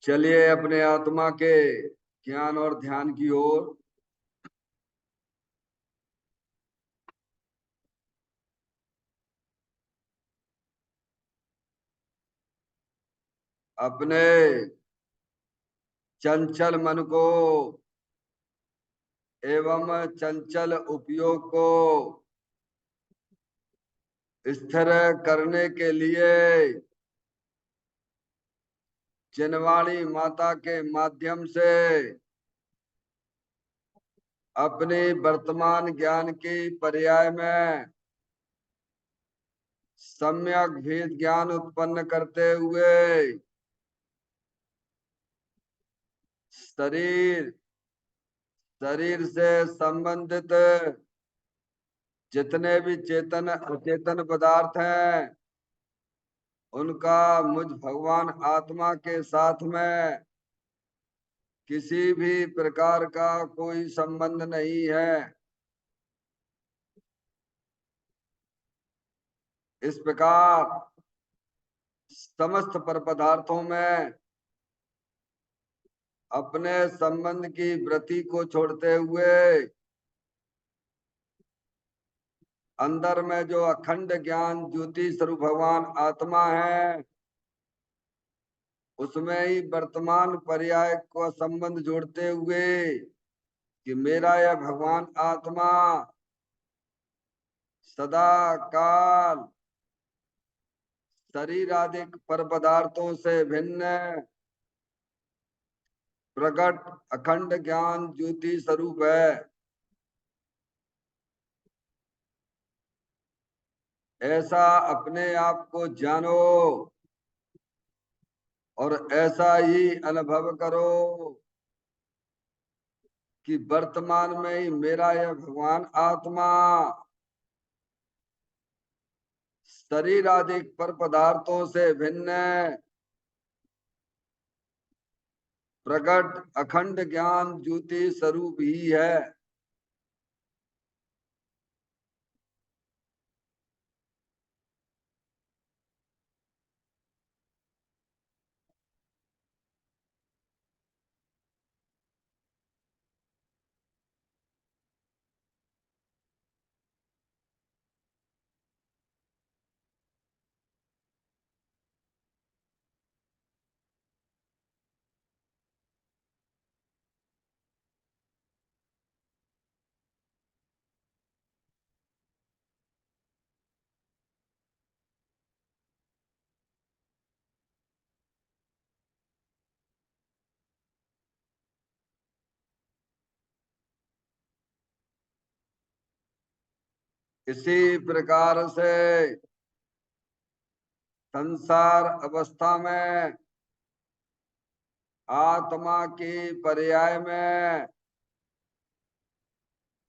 चलिए अपने आत्मा के ज्ञान और ध्यान की ओर। अपने चंचल मन को एवं चंचल उपयोग को स्थिर करने के लिए चिन्हवाणी माता के माध्यम से अपने वर्तमान ज्ञान की पर्याय में सम्यक भेद ज्ञान उत्पन्न करते हुए शरीर शरीर से संबंधित जितने भी चेतन अचेतन पदार्थ हैं उनका मुझ भगवान आत्मा के साथ में किसी भी प्रकार का कोई संबंध नहीं है। इस प्रकार समस्त पर पदार्थों में अपने संबंध की वृत्ति को छोड़ते हुए अंदर में जो अखंड ज्ञान ज्योति स्वरूप भगवान आत्मा है उसमें ही वर्तमान पर्याय को संबंध जोड़ते हुए कि मेरा यह भगवान आत्मा सदा काल शरीर आदि पर पदार्थों से भिन्न प्रकट अखंड ज्ञान ज्योति स्वरूप है। ऐसा अपने आप को जानो और ऐसा ही अनुभव करो कि वर्तमान में ही मेरा यह भगवान आत्मा शरीर आदि पर पदार्थों से भिन्न प्रकट अखंड ज्ञान ज्योति स्वरूप ही है। इसी प्रकार से संसार अवस्था में आत्मा की पर्याय में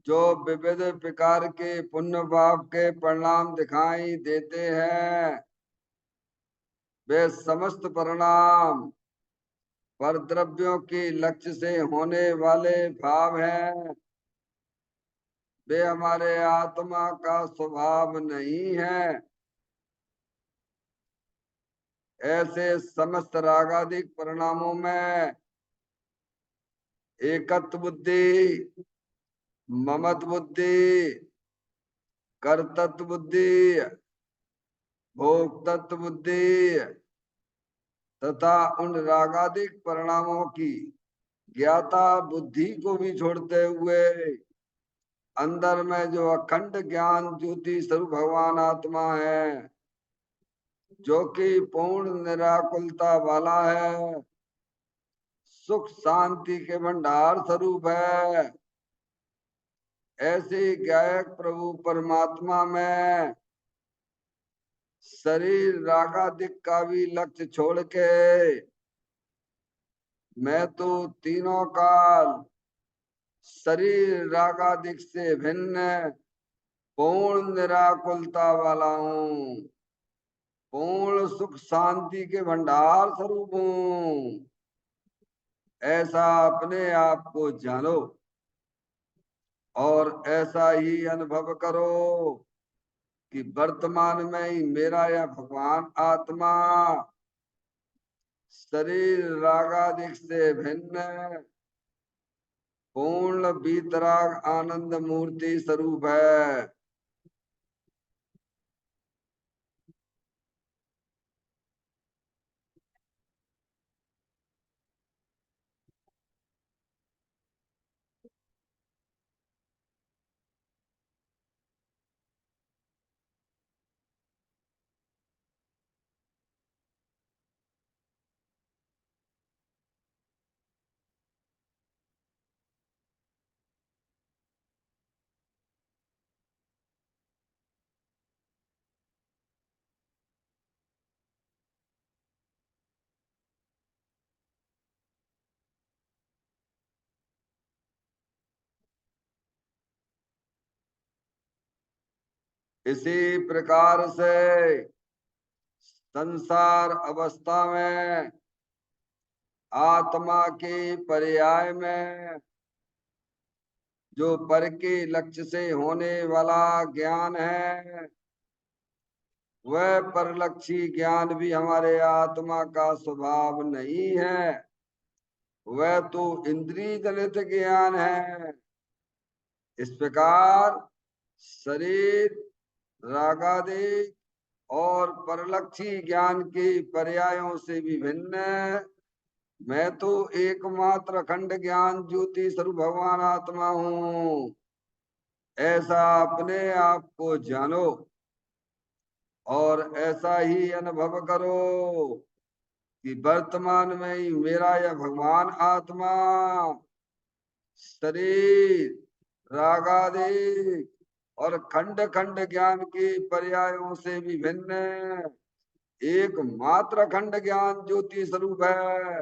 जो विविध प्रकार के पुण्य पाप के परिणाम दिखाई देते हैं वे समस्त परिणाम पर द्रव्यों के लक्ष्य से होने वाले भाव हैं। वे हमारे आत्मा का स्वभाव नहीं है। ऐसे समस्त रागादिक परिणामों में एकत्व बुद्धि, ममत्व बुद्धि, कर्तृत्व बुद्धि, भोक्तत्व बुद्धि तथा उन रागादिक परिणामों की ज्ञाता बुद्धि को भी छोड़ते हुए अंदर में जो अखंड ज्ञान ज्योति स्वरूप भगवान आत्मा है जो कि पूर्ण निराकुलता वाला है, सुख शांति के भंडार स्वरूप है, ऐसे गायक प्रभु परमात्मा में शरीर रागादिक का भी लक्ष्य छोड़ के मैं तो तीनों काल शरीर रागादिक से भिन्न पूर्ण निराकुलता वाला हूँ, पूर्ण सुख शांति के भंडार स्वरूप हूँ। ऐसा अपने आप को जानो और ऐसा ही अनुभव करो कि वर्तमान में ही मेरा यह भगवान आत्मा शरीर रागादिक से भिन्न पूर्ण वीतराग आनंद मूर्ति स्वरूप है। इसी प्रकार से संसार अवस्था में आत्मा के पर्याय में जो पर के लक्ष्य से होने वाला ज्ञान है, वह परलक्षी ज्ञान भी हमारे आत्मा का स्वभाव नहीं है। वह तो इंद्रिय जनित ज्ञान है। इस प्रकार शरीर रागादि और परलक्षी ज्ञान के पर्यायों से भी भिन्न मैं तो एकमात्र अखंड ज्ञान ज्योति स्वरूप भगवान आत्मा हूँ, ऐसा अपने आप को जानो और ऐसा ही अनुभव करो कि वर्तमान में ही मेरा यह भगवान आत्मा शरीर रागादि और खंड खंड ज्ञान के पर्यायों से भी भिन्न एकमात्र खंड ज्ञान ज्योति स्वरूप है।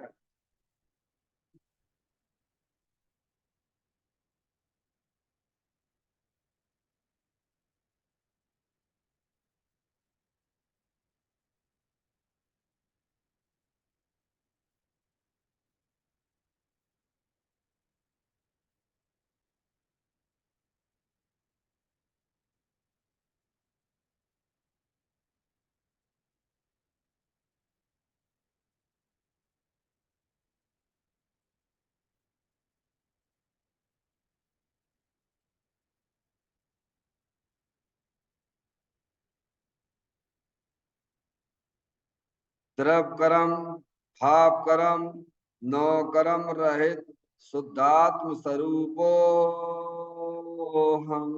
द्रव कर्म भाव कर्म नौ कर्म रहित शुद्धात्म स्वरूपो हम।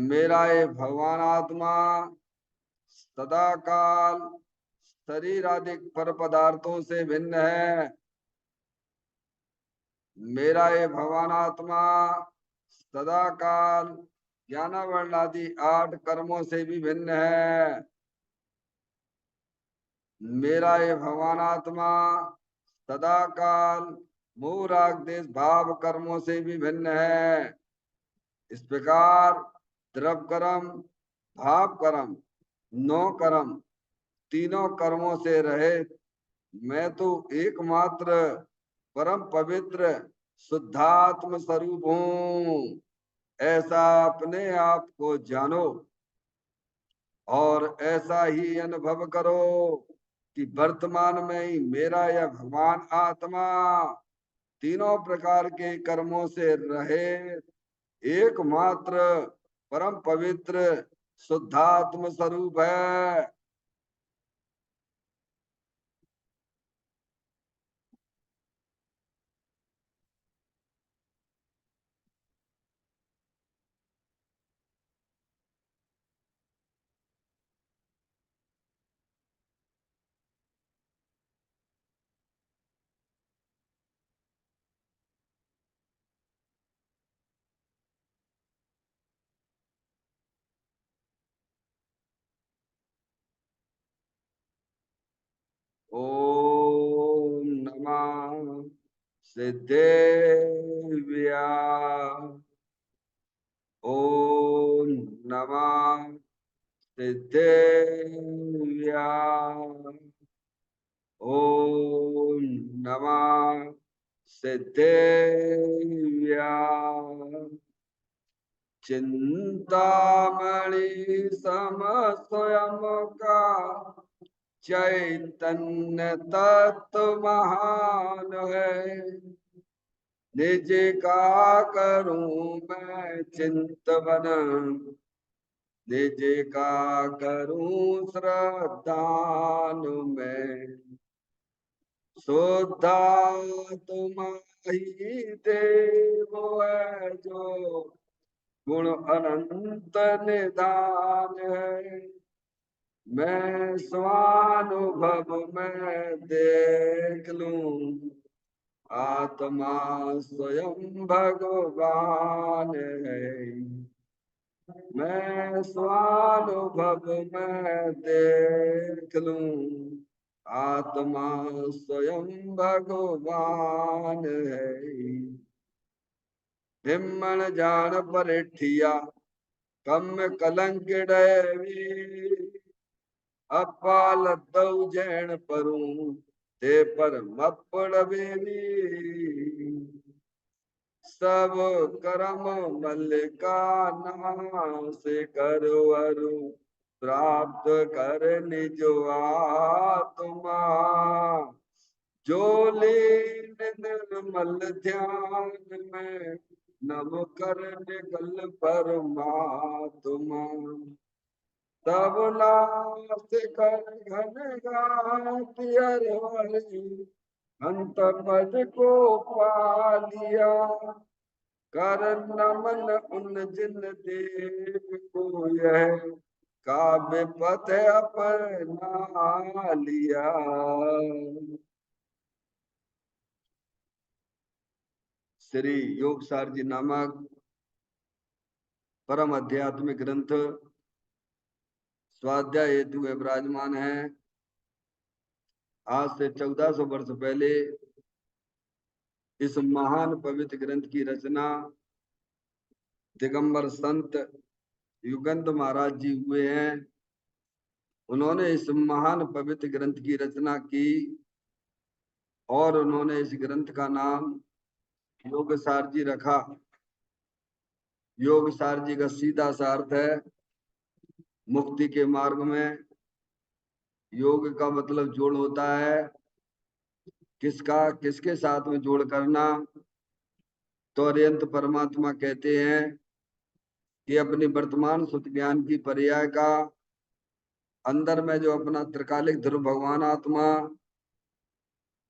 मेरा ये भगवान आत्मा सदा काल शरीर आदि पर पदार्थों से भिन्न है। मेरा ये भगवान आत्मा सदा काल ज्ञानावरण आदि 8 कर्मों से भी भिन्न है। मेरा ये भगवान आत्मा सदा काल मोह राग देश भाव कर्मों से भी भिन्न है। इस प्रकार द्रव कर्म भाव कर्म 9 कर्म तीनों कर्मों से रहित मैं तो एकमात्र परम पवित्र शुद्धात्म स्वरूप हूँ, ऐसा अपने आप को जानो और ऐसा ही अनुभव करो कि वर्तमान में ही मेरा यह भगवान आत्मा तीनों प्रकार के कर्मों से रहे एकमात्र परम पवित्र शुद्धात्म स्वरूप है। ओम नमः सिद्धेभ्या। ओम नमः सिद्धेभ्या। ओम नमः सिद्धेभ्या। चिंतामणि सम स्वयं का चैतन्य तत्व महान है, निज का करूं मैं चिंतवन, निज का करूं श्रद्धान में। शुद्धा तुम्हारी देव है जो गुण अनंत निदान है। मैं स्वानुभव में देख लूं, आत्मा स्वयं भगवान है। मैं स्वानुभव में देख लूं, आत्मा स्वयं भगवान है। हिम्मण जान परिठिया कम कलंक डैवी, अपाल दौ जैन परूं ते पर मपड़ बेवी। सब करम मल्लिका नाश करवरु, प्राप्त कर निज आत्मा। जो लीन निर्मल ध्यान में, नव कर निगल परमात्मा। तब नाश कर घन घात हरि, अंत पद को पा लिया। कर नमन उन जिन देव को यह काव्य पथ अपना लिया। श्री योगसार जी नामक परम आध्यात्मिक ग्रंथ स्वाध्याय हेतु में विराजमान है। आज से 1400 वर्ष पहले इस महान पवित्र ग्रंथ की रचना दिगंबर संत युगंध महाराज जी हुए हैं। उन्होंने इस महान पवित्र ग्रंथ की रचना की और उन्होंने इस ग्रंथ का नाम योगसार जी रखा। योगसार जी का सीधा सा अर्थ है मुक्ति के मार्ग में। योग का मतलब जोड़ होता है, किसका किसके साथ में जोड़ करना। तो अरिहंत परमात्मा कहते हैं कि अपनी वर्तमान सुत ज्ञान की पर्याय का अंदर में जो अपना त्रिकालिक ध्रुव भगवान आत्मा,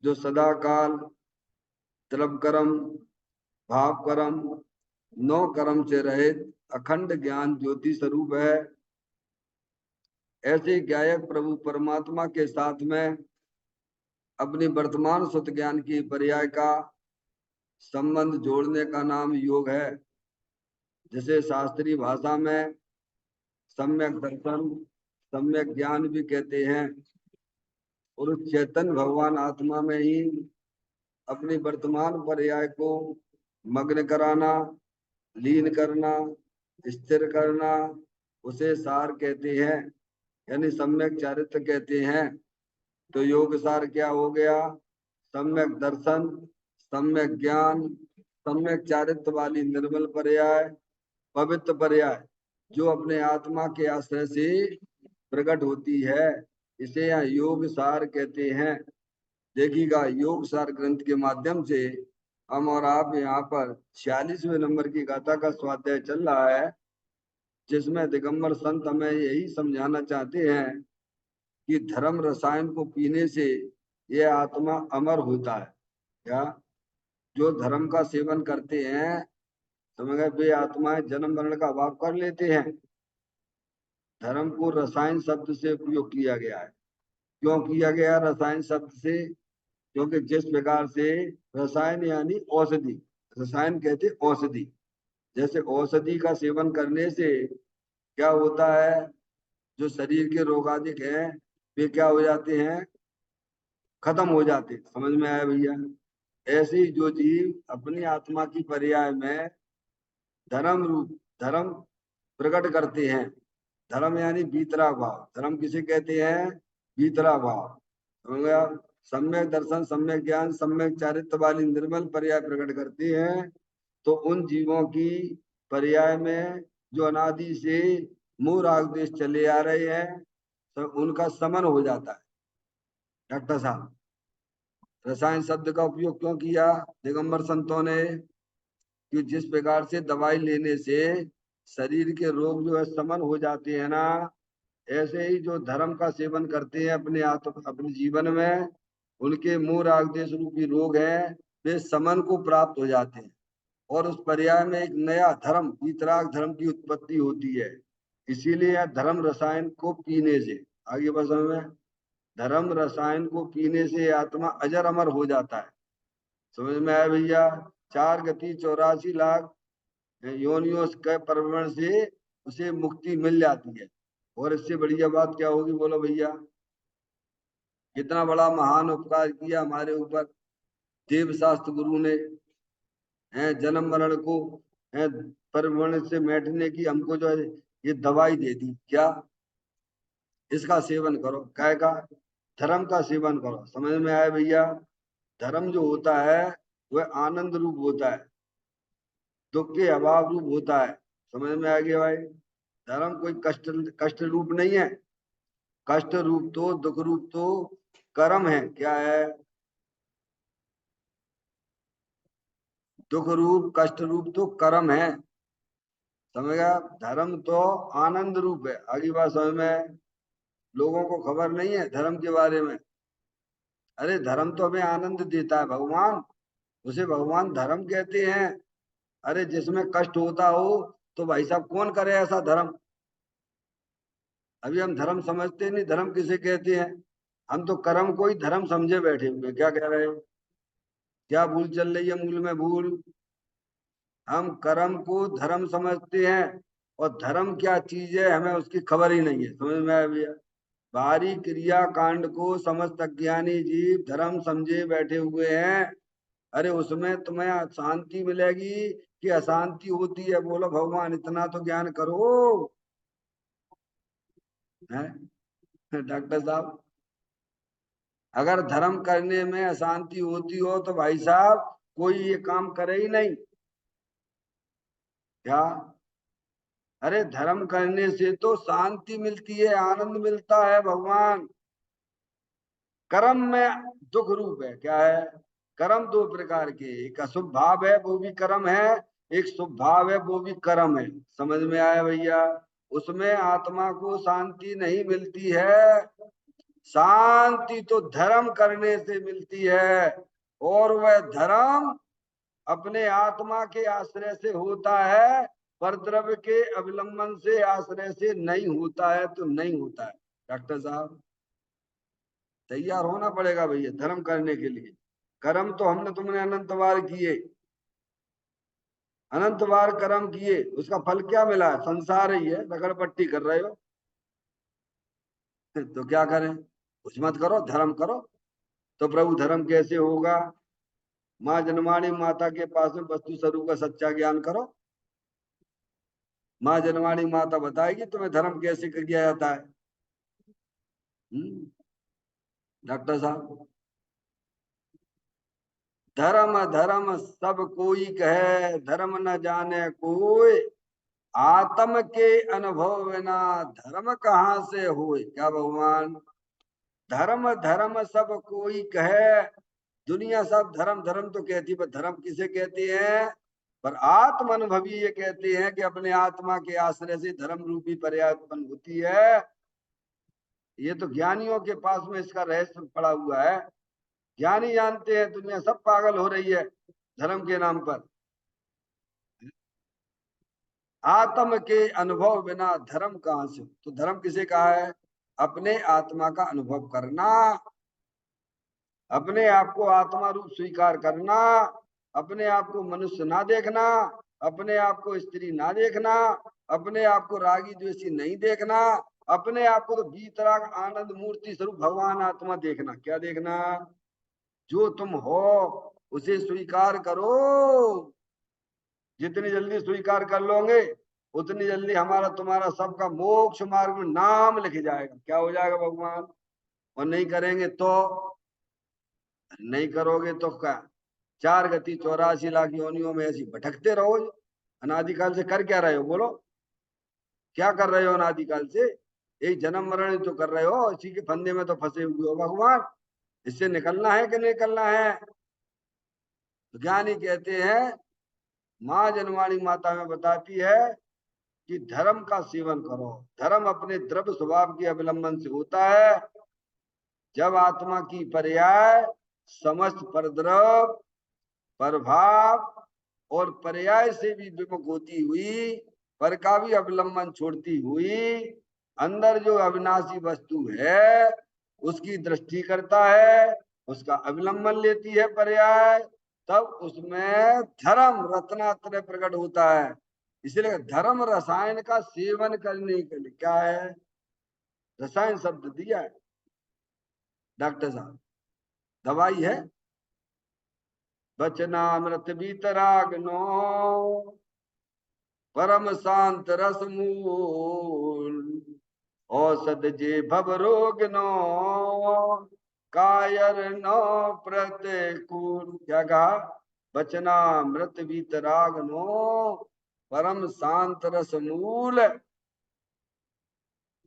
जो सदा काल द्रव कर्म भाव कर्म नौ कर्म से रहित अखंड ज्ञान ज्योति स्वरूप है, ऐसे गायक प्रभु परमात्मा के साथ में अपनी वर्तमान सुत ज्ञान की पर्याय का संबंध जोड़ने का नाम योग है। जिसे शास्त्रीय भाषा में सम्यक दर्शन सम्यक ज्ञान भी कहते हैं। और उस चैतन्य भगवान आत्मा में ही अपनी वर्तमान पर्याय को मग्न कराना, लीन करना, स्थिर करना, उसे सार कहते हैं, यानी सम्यक चारित्र कहते हैं। तो योग सार क्या हो गया? सम्यक दर्शन, सम्यक ज्ञान, सम्यक चारित्र वाली निर्मल पर्याय, पवित्र पर्याय, जो अपने आत्मा के आश्रय से प्रकट होती है, इसे यहाँ योग सार कहते हैं। देखिएगा, योग सार ग्रंथ के माध्यम से हम और आप यहाँ पर 46वें नंबर की गाथा का स्वाध्याय चल रहा है, जिसमें दिगंबर संत हमें यही समझाना चाहते हैं कि धर्म रसायन को पीने से यह आत्मा अमर होता है। क्या जो धर्म का सेवन करते हैं, समझ गए, वे आत्माएं जन्म मरण का अभाव कर लेते हैं। धर्म को रसायन शब्द से उपयोग किया गया है। क्यों किया गया रसायन शब्द से? क्योंकि जिस प्रकार से रसायन यानी औषधि, रसायन कहते औषधि, जैसे औषधि का सेवन करने से क्या होता है, जो शरीर के रोगादिक हैं वे क्या हो जाते हैं, खत्म हो जाते। समझ में आया भैया? ऐसे ही जो जीव अपनी आत्मा की पर्याय में धर्म रूप धर्म प्रकट करते हैं, धर्म यानी भीतरा भाव, धर्म किसे कहते हैं? भीतरा भाव। समझ गया? सम्यक दर्शन, सम्यक ज्ञान, सम्यक चारित्र वाली निर्मल पर्याय प्रकट करती हैं। तो उन जीवों की पर्याय में जो अनादि से मूल राग देश चले आ रहे हैं, तो उनका समन हो जाता है। डॉक्टर साहब, रसायन शब्द का उपयोग क्यों किया दिगंबर संतों ने? कि जिस प्रकार से दवाई लेने से शरीर के रोग जो है शमन हो जाते हैं ना, ऐसे ही जो धर्म का सेवन करते हैं अपने जीवन में, उनके मोह राग देश रूपी रोग हैं, वे शमन को प्राप्त हो जाते हैं। और उस पर्याय में एक नया धर्म, वीतराग धर्म की उत्पत्ति होती है। इसीलिए यह धर्म रसायन को पीने से, आगे बस में, धर्म रसायन को पीने से आत्मा अजर अमर हो जाता है। समझ में आया भैया? 4 गति 84 लाख योनियों के प्रवरण से उसे मुक्ति मिल जाती है। और इससे बढ़िया बात क्या होगी, बोलो भैया? कितना बड़ा महान उपकार किया हमारे ऊपर देव शास्त्र गुरु ने, है जन्म मरण को, है परिवर्ण से बैठने की हमको जो है ये दवाई दे दी। क्या? इसका सेवन करो। काय का? धर्म का सेवन करो। समझ में आया भैया? धर्म जो होता है वह आनंद रूप होता है, दुख के अभाव रूप होता है। समझ में आ गया भाई? धर्म कोई कष्ट कष्ट रूप नहीं है। कष्ट रूप तो, दुख रूप तो कर्म है। क्या है? दुख रूप कष्ट रूप तो कर्म है। समझ गया? धर्म तो आनंद रूप है। आगे बात समझ में? लोगों को खबर नहीं है धर्म के बारे में। अरे धर्म तो हमें आनंद देता है भगवान, उसे भगवान धर्म कहते हैं। अरे जिसमें कष्ट होता हो तो भाई साहब कौन करे ऐसा धर्म? अभी हम धर्म समझते नहीं, धर्म किसे कहते हैं? हम तो कर्म को ही धर्म समझे बैठे हुए। क्या कह रहे हो? क्या भूल चल रही है? मूल में भूल। हम कर्म को धर्म समझते हैं, और धर्म क्या चीज है हमें उसकी खबर ही नहीं है। समझ में आया भैया? बाहरी क्रिया कांड को समस्त अज्ञानी जीव धर्म समझे बैठे हुए हैं। अरे उसमें तुम्हें शांति मिलेगी कि अशांति होती है? बोलो भगवान, इतना तो ज्ञान करो। है डॉक्टर साहब, अगर धर्म करने में अशांति होती हो तो भाई साहब कोई ये काम करे ही नहीं। क्या? अरे धर्म करने से तो शांति मिलती है, आनंद मिलता है भगवान। कर्म में दुख रूप है। क्या है? कर्म दो प्रकार के, एक अशुभ भाव है वो भी कर्म है, एक शुभ भाव है वो भी कर्म है। समझ में आया भैया? उसमें आत्मा को शांति नहीं मिलती है। शांति तो धर्म करने से मिलती है, और वह धर्म अपने आत्मा के आश्रय से होता है, परद्रव्य के अवलंबन से आश्रय से नहीं होता है। तो नहीं होता है। डॉक्टर साहब, तैयार होना पड़ेगा भैया धर्म करने के लिए। कर्म तो हमने तुमने अनंत बार किए, अनंत बार कर्म किए, उसका फल क्या मिला? संसार ही है, रगड़पट्टी कर रहे हो। तो क्या करें? कुछ मत करो, धर्म करो। तो प्रभु धर्म कैसे होगा? माँ जनवाणी माता के पास में वस्तु स्वरूप का सच्चा ज्ञान करो। माँ जनवाणी माता बताएगी तुम्हें धर्म कैसे किया जाता है। हम्म, डॉक्टर साहब, धर्म धर्म सब कोई कहे, धर्म न जाने कोई, आत्म के अनुभव बिना धर्म कहाँ से होए। क्या भगवान? धर्म धर्म सब कोई कहे, दुनिया सब धर्म धर्म तो कहती है, पर धर्म किसे कहते हैं? पर आत्म अनुभवी ये कहते हैं कि अपने आत्मा के आश्रय से धर्म रूपी पर्याय उत्पन्न होती है। ये तो ज्ञानियों के पास में इसका रहस्य पड़ा हुआ है। ज्ञानी जानते हैं, दुनिया सब पागल हो रही है धर्म के नाम पर। आत्म के अनुभव बिना धर्म कहां से? तो धर्म किसे कहा है? अपने आत्मा का अनुभव करना, अपने आप को आत्मा रूप स्वीकार करना, अपने आप को मनुष्य ना देखना, अपने आप को स्त्री ना देखना, अपने आप को रागी द्वेषी नहीं देखना, अपने आप को तो भीतराग आनंद मूर्ति स्वरूप भगवान आत्मा देखना। क्या देखना? जो तुम हो उसे स्वीकार करो। जितनी जल्दी स्वीकार कर लोगे उतनी जल्दी हमारा तुम्हारा सबका मोक्ष मार्ग में नाम लिख जाएगा। क्या हो जाएगा भगवान? और नहीं करेंगे तो? नहीं करोगे तो क्या? 4 गति 84 लाख योनियों में ऐसी भटकते रहो। अनादिकाल से कर क्या रहे हो? बोलो, क्या कर रहे हो अनादिकाल से? एक जन्म मरण तो कर रहे हो, इसी के फंदे में तो फंसे हुए हो भगवान। इससे निकलना है कि निकलना है? तो ज्ञानी कहते हैं, माँ जनवाणी माता में बताती है कि धर्म का सेवन करो। धर्म अपने द्रव्य स्वभाव के अवलंबन से होता है। जब आत्मा की पर्याय समस्त परद्रव, प्रभाव और पर्याय से भी विमुख होती हुई, पर का भी अवलंबन छोड़ती हुई, अंदर जो अविनाशी वस्तु है उसकी दृष्टि करता है, उसका अवलंबन लेती है पर्याय, तब उसमें धर्म रत्नात्रय प्रकट होता है। इसलिए धर्म रसायन का सेवन करने के लिए क्या है? रसायन शब्द दिया है डॉक्टर साहब, दवाई है। वचनामृत बीतरागनो परम शांत रस मूल, औषध जे भव रोग नो कायर नो प्रतिकूल। क्या कहा? वचनामृत बीतराग नो परम शांत रस मूल,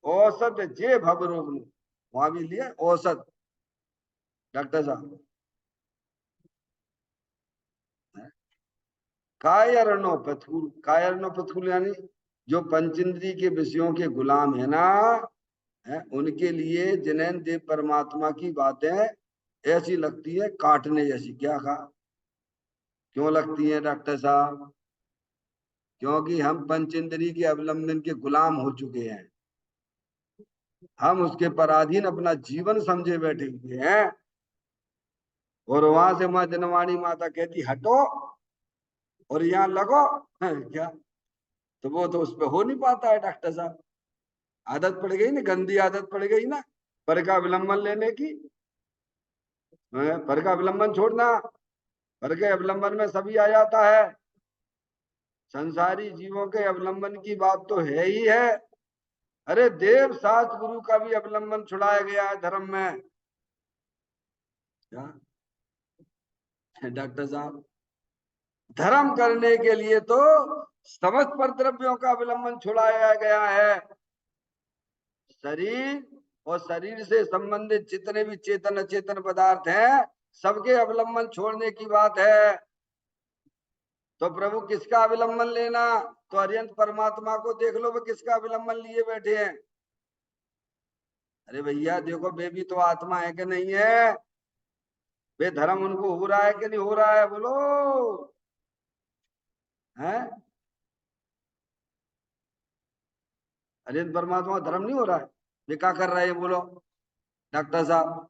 औषध जे भव रोग नो। वहां भी लिया औषध डॉक्टर साहब। कायरनो पथकुल, कायरनो पथकुल यानी जो पंचेंद्री के विषयों के गुलाम है ना, है उनके लिए जिनेन देव परमात्मा की बातें ऐसी लगती है काटने जैसी। क्या कहा? क्यों लगती है डॉक्टर साहब? क्योंकि हम पंचेंद्री के अवलंबन के गुलाम हो चुके हैं। हम उसके पराधीन अपना जीवन समझे बैठे हुए हैं। और वहां से माँ जनवाणी माता कहती हटो और यहाँ लगो। क्या? तो वो तो उस पर हो नहीं पाता है डॉक्टर साहब। आदत पड़ गई ना, गंदी आदत पड़ गई ना पर का अवलंबन लेने की। पर का अवलंबन छोड़ना, पर के अवलंबन में सभी आ जाता है। संसारी जीवों के अवलंबन की बात तो है ही है। अरे देव शास्त्र गुरु का भी अवलंबन छुड़ाया गया है धर्म में। क्या डॉक्टर साहब? धर्म करने के लिए तो समस्त परद्रव्यों का अवलंबन छुड़ाया गया है। शरीर और शरीर से संबंधित जितने भी चेतन अचेतन पदार्थ हैं, सबके अवलंबन छोड़ने की बात है। तो प्रभु किसका अवलंबन लेना? तो अरिहंत परमात्मा को देख लो, वो किसका अवलंबन लिए बैठे हैं। अरे भैया देखो, वे भी तो आत्मा है कि नहीं है? वे धर्म उनको हो रहा है कि नहीं हो रहा है? बोलो है। अरिहंत परमात्मा धर्म नहीं हो रहा है? वे क्या कर रहे हैं बोलो डॉक्टर साहब?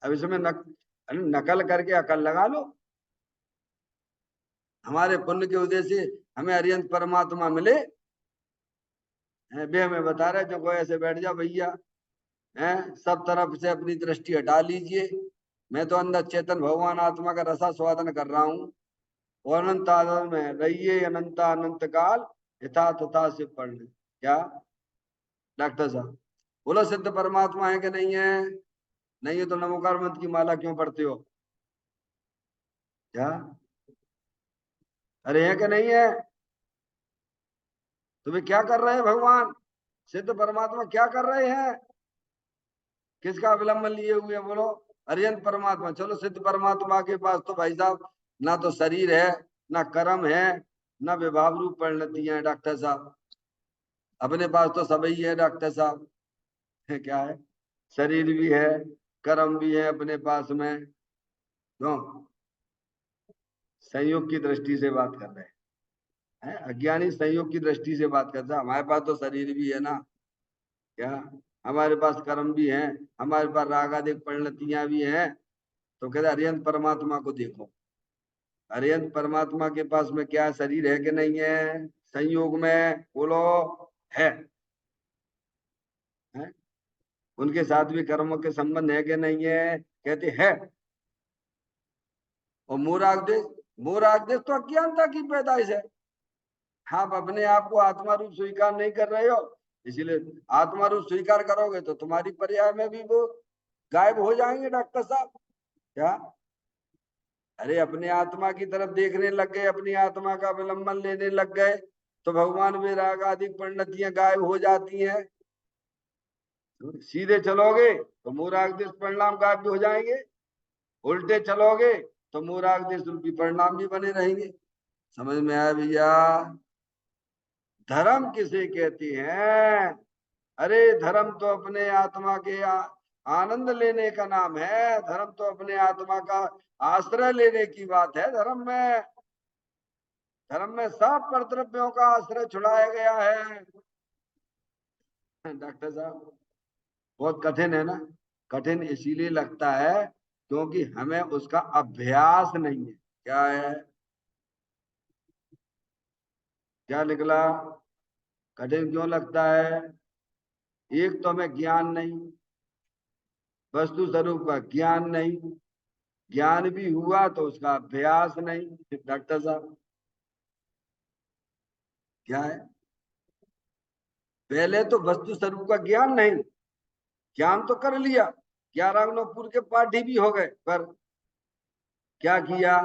अब इसमें नकल करके अकल लगा लो। हमारे पुण्य के उदय से हमें अरिहंत परमात्मा मिले हैं। वे हमें बता रहे जो कोई ऐसे बैठ जा भैया, हैं सब तरफ से अपनी दृष्टि हटा लीजिए। मैं तो अंदर चेतन भगवान आत्मा का रसा स्वादन कर रहा हूँ। और अनंत आनंद में रहिए अनंत अनंत काल, यथा तथा से पढ़ ले। क्या डॉक्टर साहब? बोलो सिद्ध परमात्मा है कि नहीं है? नहीं है तो नमोकार मंत्र की माला क्यों पढ़ते हो? क्या? अरे है कि नहीं है? तो वे क्या कर रहे हैं भगवान सिद्ध परमात्मा क्या कर रहे हैं? किसका अवलंबन लिए हुए हैं बोलो? अरिहंत परमात्मा। चलो सिद्ध परमात्मा के पास तो भाई साहब ना तो शरीर है, ना कर्म है, ना विभाव रूप परिणति है डॉक्टर साहब। अपने पास तो सभी है डॉक्टर साहब। है क्या है? शरीर भी है, कर्म भी है अपने पास में। क्यों? संयोग की दृष्टि से बात कर रहे हैं। अज्ञानी संयोग की दृष्टि से बात करता है। हमारे पास तो शरीर भी है ना। क्या? हमारे पास कर्म भी है, हमारे पास राग आदि परिणतियां भी हैं। तो कहते अरिहंत परमात्मा को देखो। अरिहंत परमात्मा के पास में क्या शरीर है कि नहीं है? संयोग में बोलो है, है? उनके साथ भी कर्मों के संबंध है कि नहीं है? कहते हैं। और मोरागदेश, मोरागदेश तो अज्ञानता की पैदाइश है। आप अपने आप को आत्मा रूप स्वीकार नहीं कर रहे हो, इसीलिए आत्मा रूप स्वीकार करोगे तो तुम्हारी पर्याय में भी वो गायब हो जाएंगे डॉक्टर साहब। क्या? अरे अपने आत्मा की तरफ देखने लग गए, अपनी आत्मा का अवलंबन लेने लग गए, तो भगवान में राग आदि परिणतियां गायब हो जाती हैं। सीधे चलोगे तो मूरागदेश परिणाम गायब भी हो जाएंगे, उल्टे चलोगे तो मूरागदेश रूपी परिणाम भी बने रहेंगे। समझ में आया भैया? धर्म किसे कहते हैं? अरे धर्म तो अपने आत्मा के आनंद लेने का नाम है। धर्म तो अपने आत्मा का आश्रय लेने की बात है। धर्म में सब कर्तव्यों का आश्रय छुड़ाया गया है। डॉक्टर साहब बहुत कठिन है ना? कठिन इसीलिए लगता है क्योंकि हमें उसका अभ्यास नहीं है। क्या है? क्या निकला? कठिन क्यों लगता है? एक तो हमें ज्ञान नहीं, वस्तु स्वरूप का ज्ञान नहीं, ज्ञान भी हुआ तो उसका अभ्यास नहीं। डॉक्टर साहब क्या है? पहले तो वस्तु स्वरूप का ज्ञान नहीं, ज्ञान तो कर लिया, 11 के पाठी भी हो गए, पर क्या किया?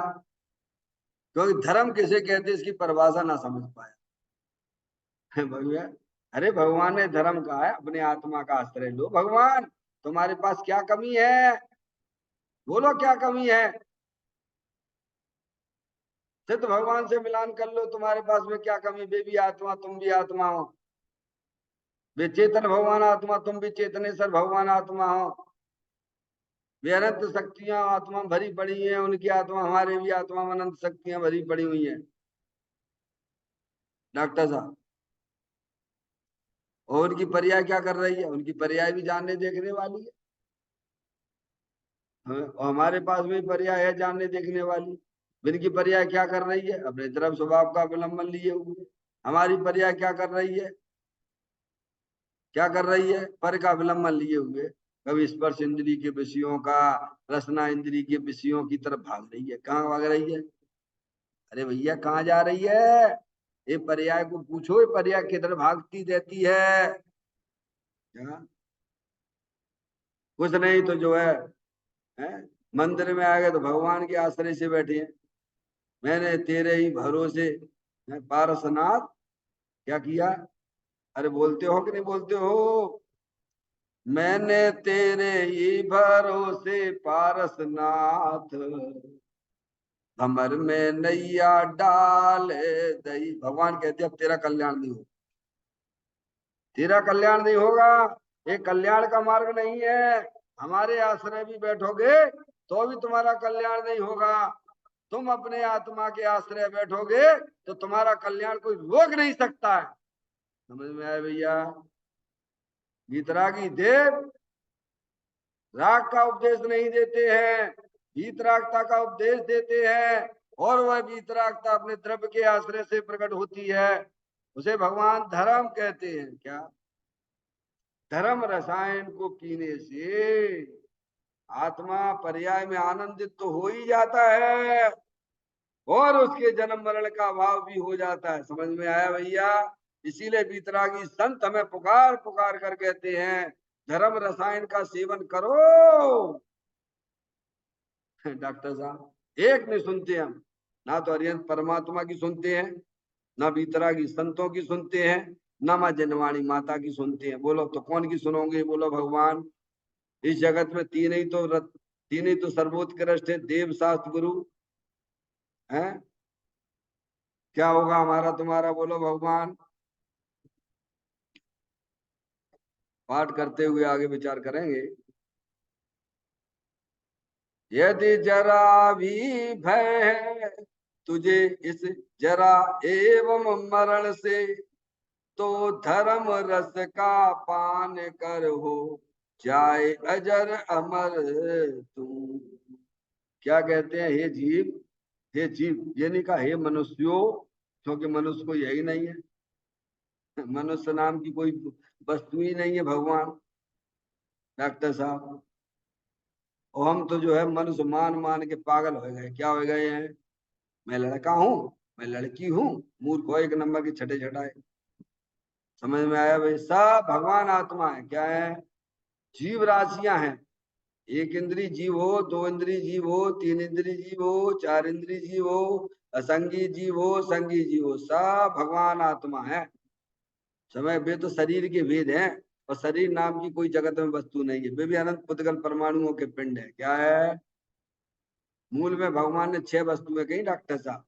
क्योंकि धर्म किसे कहते इसकी परिभाषा ना समझ पाया। भैया अरे भगवान ने धर्म कहा है अपने आत्मा का आश्रय लो। भगवान तुम्हारे पास क्या कमी है? बोलो क्या कमी है? सिद्ध भगवान से मिलान कर लो, तुम्हारे पास में क्या कमी? वे भी आत्मा, तुम भी आत्मा हो। वे चेतन भगवान आत्मा, तुम भी चेतनेश्वर भगवान आत्मा हो। वे अनंत शक्तियां आत्मा भरी पड़ी हैं, उनकी आत्मा, हमारे भी आत्मा में अनंत शक्तियां भरी पड़ी हुई हैं। डॉक्टर साहब और उनकी पर्याय क्या कर रही है? उनकी पर्याय भी जानने देखने वाली है। और हमारे पास भी पर्याय है जानने देखने वाली। इनकी पर्याय क्या कर रही है? अपने तरफ स्वभाव का अवलंबन लिए हुए। हमारी पर्याय क्या कर रही है? क्या कर रही है? पर का अवलंबन लिए हुए। कभी स्पर्श इंद्री के विषयों का, रसना इंद्री के विषयों की तरफ भाग रही है। कहाँ भाग रही है? अरे भैया कहाँ जा रही है? ये पर्याय को पूछो, ये पर्याय किधर भागती रहती है? क्या? कुछ नहीं तो जो है मंदिर में आ गए तो भगवान के आश्रय से बैठे हैं। मैंने तेरे ही भरोसे, पारसनाथ क्या किया? अरे बोलते हो कि नहीं बोलते हो? मैंने तेरे ही भरोसे पारसनाथ, भंवर में नैया डाले दई। भगवान कहते अब तेरा कल्याण नहीं होगा, तेरा कल्याण नहीं होगा। ये कल्याण का मार्ग नहीं है। हमारे आश्रय भी बैठोगे तो भी तुम्हारा कल्याण नहीं होगा। तुम अपने आत्मा के आश्रय बैठोगे तो तुम्हारा कल्याण कोई रोक नहीं सकता है। समझ में आया भैया? वीतरागी देव राग का उपदेश नहीं देते हैं, वीतरागता का उपदेश देते हैं। और वह वीतरागता अपने द्रव्य के आश्रय से प्रकट होती है। उसे भगवान धर्म कहते हैं। क्या? धर्म रसायन को पीने से आत्मा पर्याय में आनंदित तो हो ही जाता है और उसके जन्म मरण का भाव भी हो जाता है। समझ में आया भैया? इसीलिए वीतरागी संत हमें पुकार पुकार कर कहते हैं धर्म रसायन का सेवन करो। डॉक्टर साहब एक नहीं सुनते हम, ना तो अरिहंत परमात्मा की सुनते हैं, ना वीतरागी संतों की सुनते हैं, ना माँ जनवाणी माता की सुनते हैं। बोलो तो कौन की सुनोगे? बोलो भगवान। इस जगत में तीन ही तो सर्वोत्कृष्ट है, देव शास्त्र गुरु है। क्या होगा हमारा तुम्हारा? बोलो भगवान। पाठ करते हुए आगे विचार करेंगे। यदि जरा भी भय है तुझे इस जरा एवं मरण से, तो धर्म रस का पान कर हो जाए अजर अमर तू। क्या कहते हैं? हे जीव, हे जीव ये नहीं कहा हे मनुष्यों, क्योंकि मनुष्य कोई है ही नहीं है। मनुष्य नाम की कोई वस्तु ही नहीं है भगवान। डॉक्टर साहब और हम तो जो है मनुष्य मान मान के पागल हो गए। क्या हो गए हैं? मैं लड़का हूँ, मैं लड़की हूँ, मूर्ख हो एक नंबर की छठे छठाए। समझ में आया भाई? सब भगवान आत्मा है। क्या है? जीव राशियां हैं। एक इंद्री जीव हो, दो इंद्री जीव हो, तीन इंद्री जीव हो, चार इंद्री जीव हो, असंगी जीव हो, संगी जीव हो, सब भगवान आत्मा है। समय वे तो शरीर के भेद हैं, और शरीर नाम की कोई जगत में वस्तु नहीं है, वे भी अनंत पुद्गल परमाणुओं के पिंड है। क्या है? मूल में भगवान ने 6 वस्तुएं कही डॉक्टर साहब।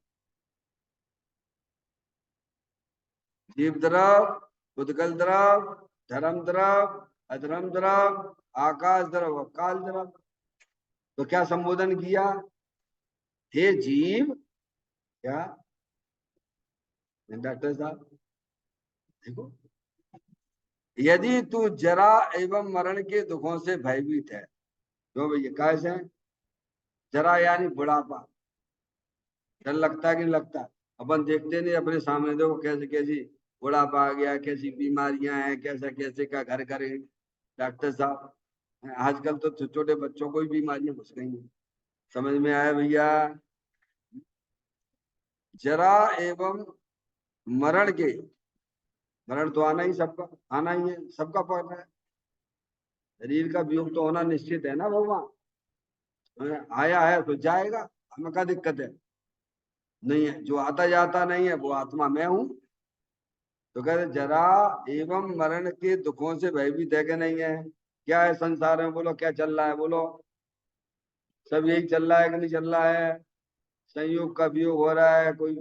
जीव द्रव, पुद्गल द्रव, धर्म द्रव, अधर्म द्रव, आकाश द्रव और काल द्रव। तो क्या संबोधन किया? हे जीव। क्या डॉक्टर साहब? देखो, यदि तू जरा एवं मरण के दुखों से भयभीत है, क्यों भैया कैसे? जरा यानी बुढ़ापा। डर लगता है कि नहीं लगता? अपन देखते नहीं अपने सामने, देखो कैसे कैसी बुढ़ापा आ गया, कैसी बीमारियां हैं, कैसा कैसे का घर घर है। डॉक्टर साहब, आजकल तो छोटे छोटे बच्चों को ही बीमारियां घुस गई हैं। समझ में आया भैया? जरा एवं मरण के, मरण तो आना ही सबका, आना ही है, सबका पड़ रहा है। शरीर का वियोग तो होना निश्चित है ना भगवान। आया है तो जाएगा, हमें क्या दिक्कत है? नहीं है, जो आता जाता नहीं है वो आत्मा मैं हूं। तो कहते जरा एवं मरण के दुखों से भयभीत है कि नहीं है? क्या है संसार में? बोलो क्या चल रहा है? बोलो सब यही चल रहा है कि नहीं चल रहा है? संयोग का वियोग हो रहा है, कोई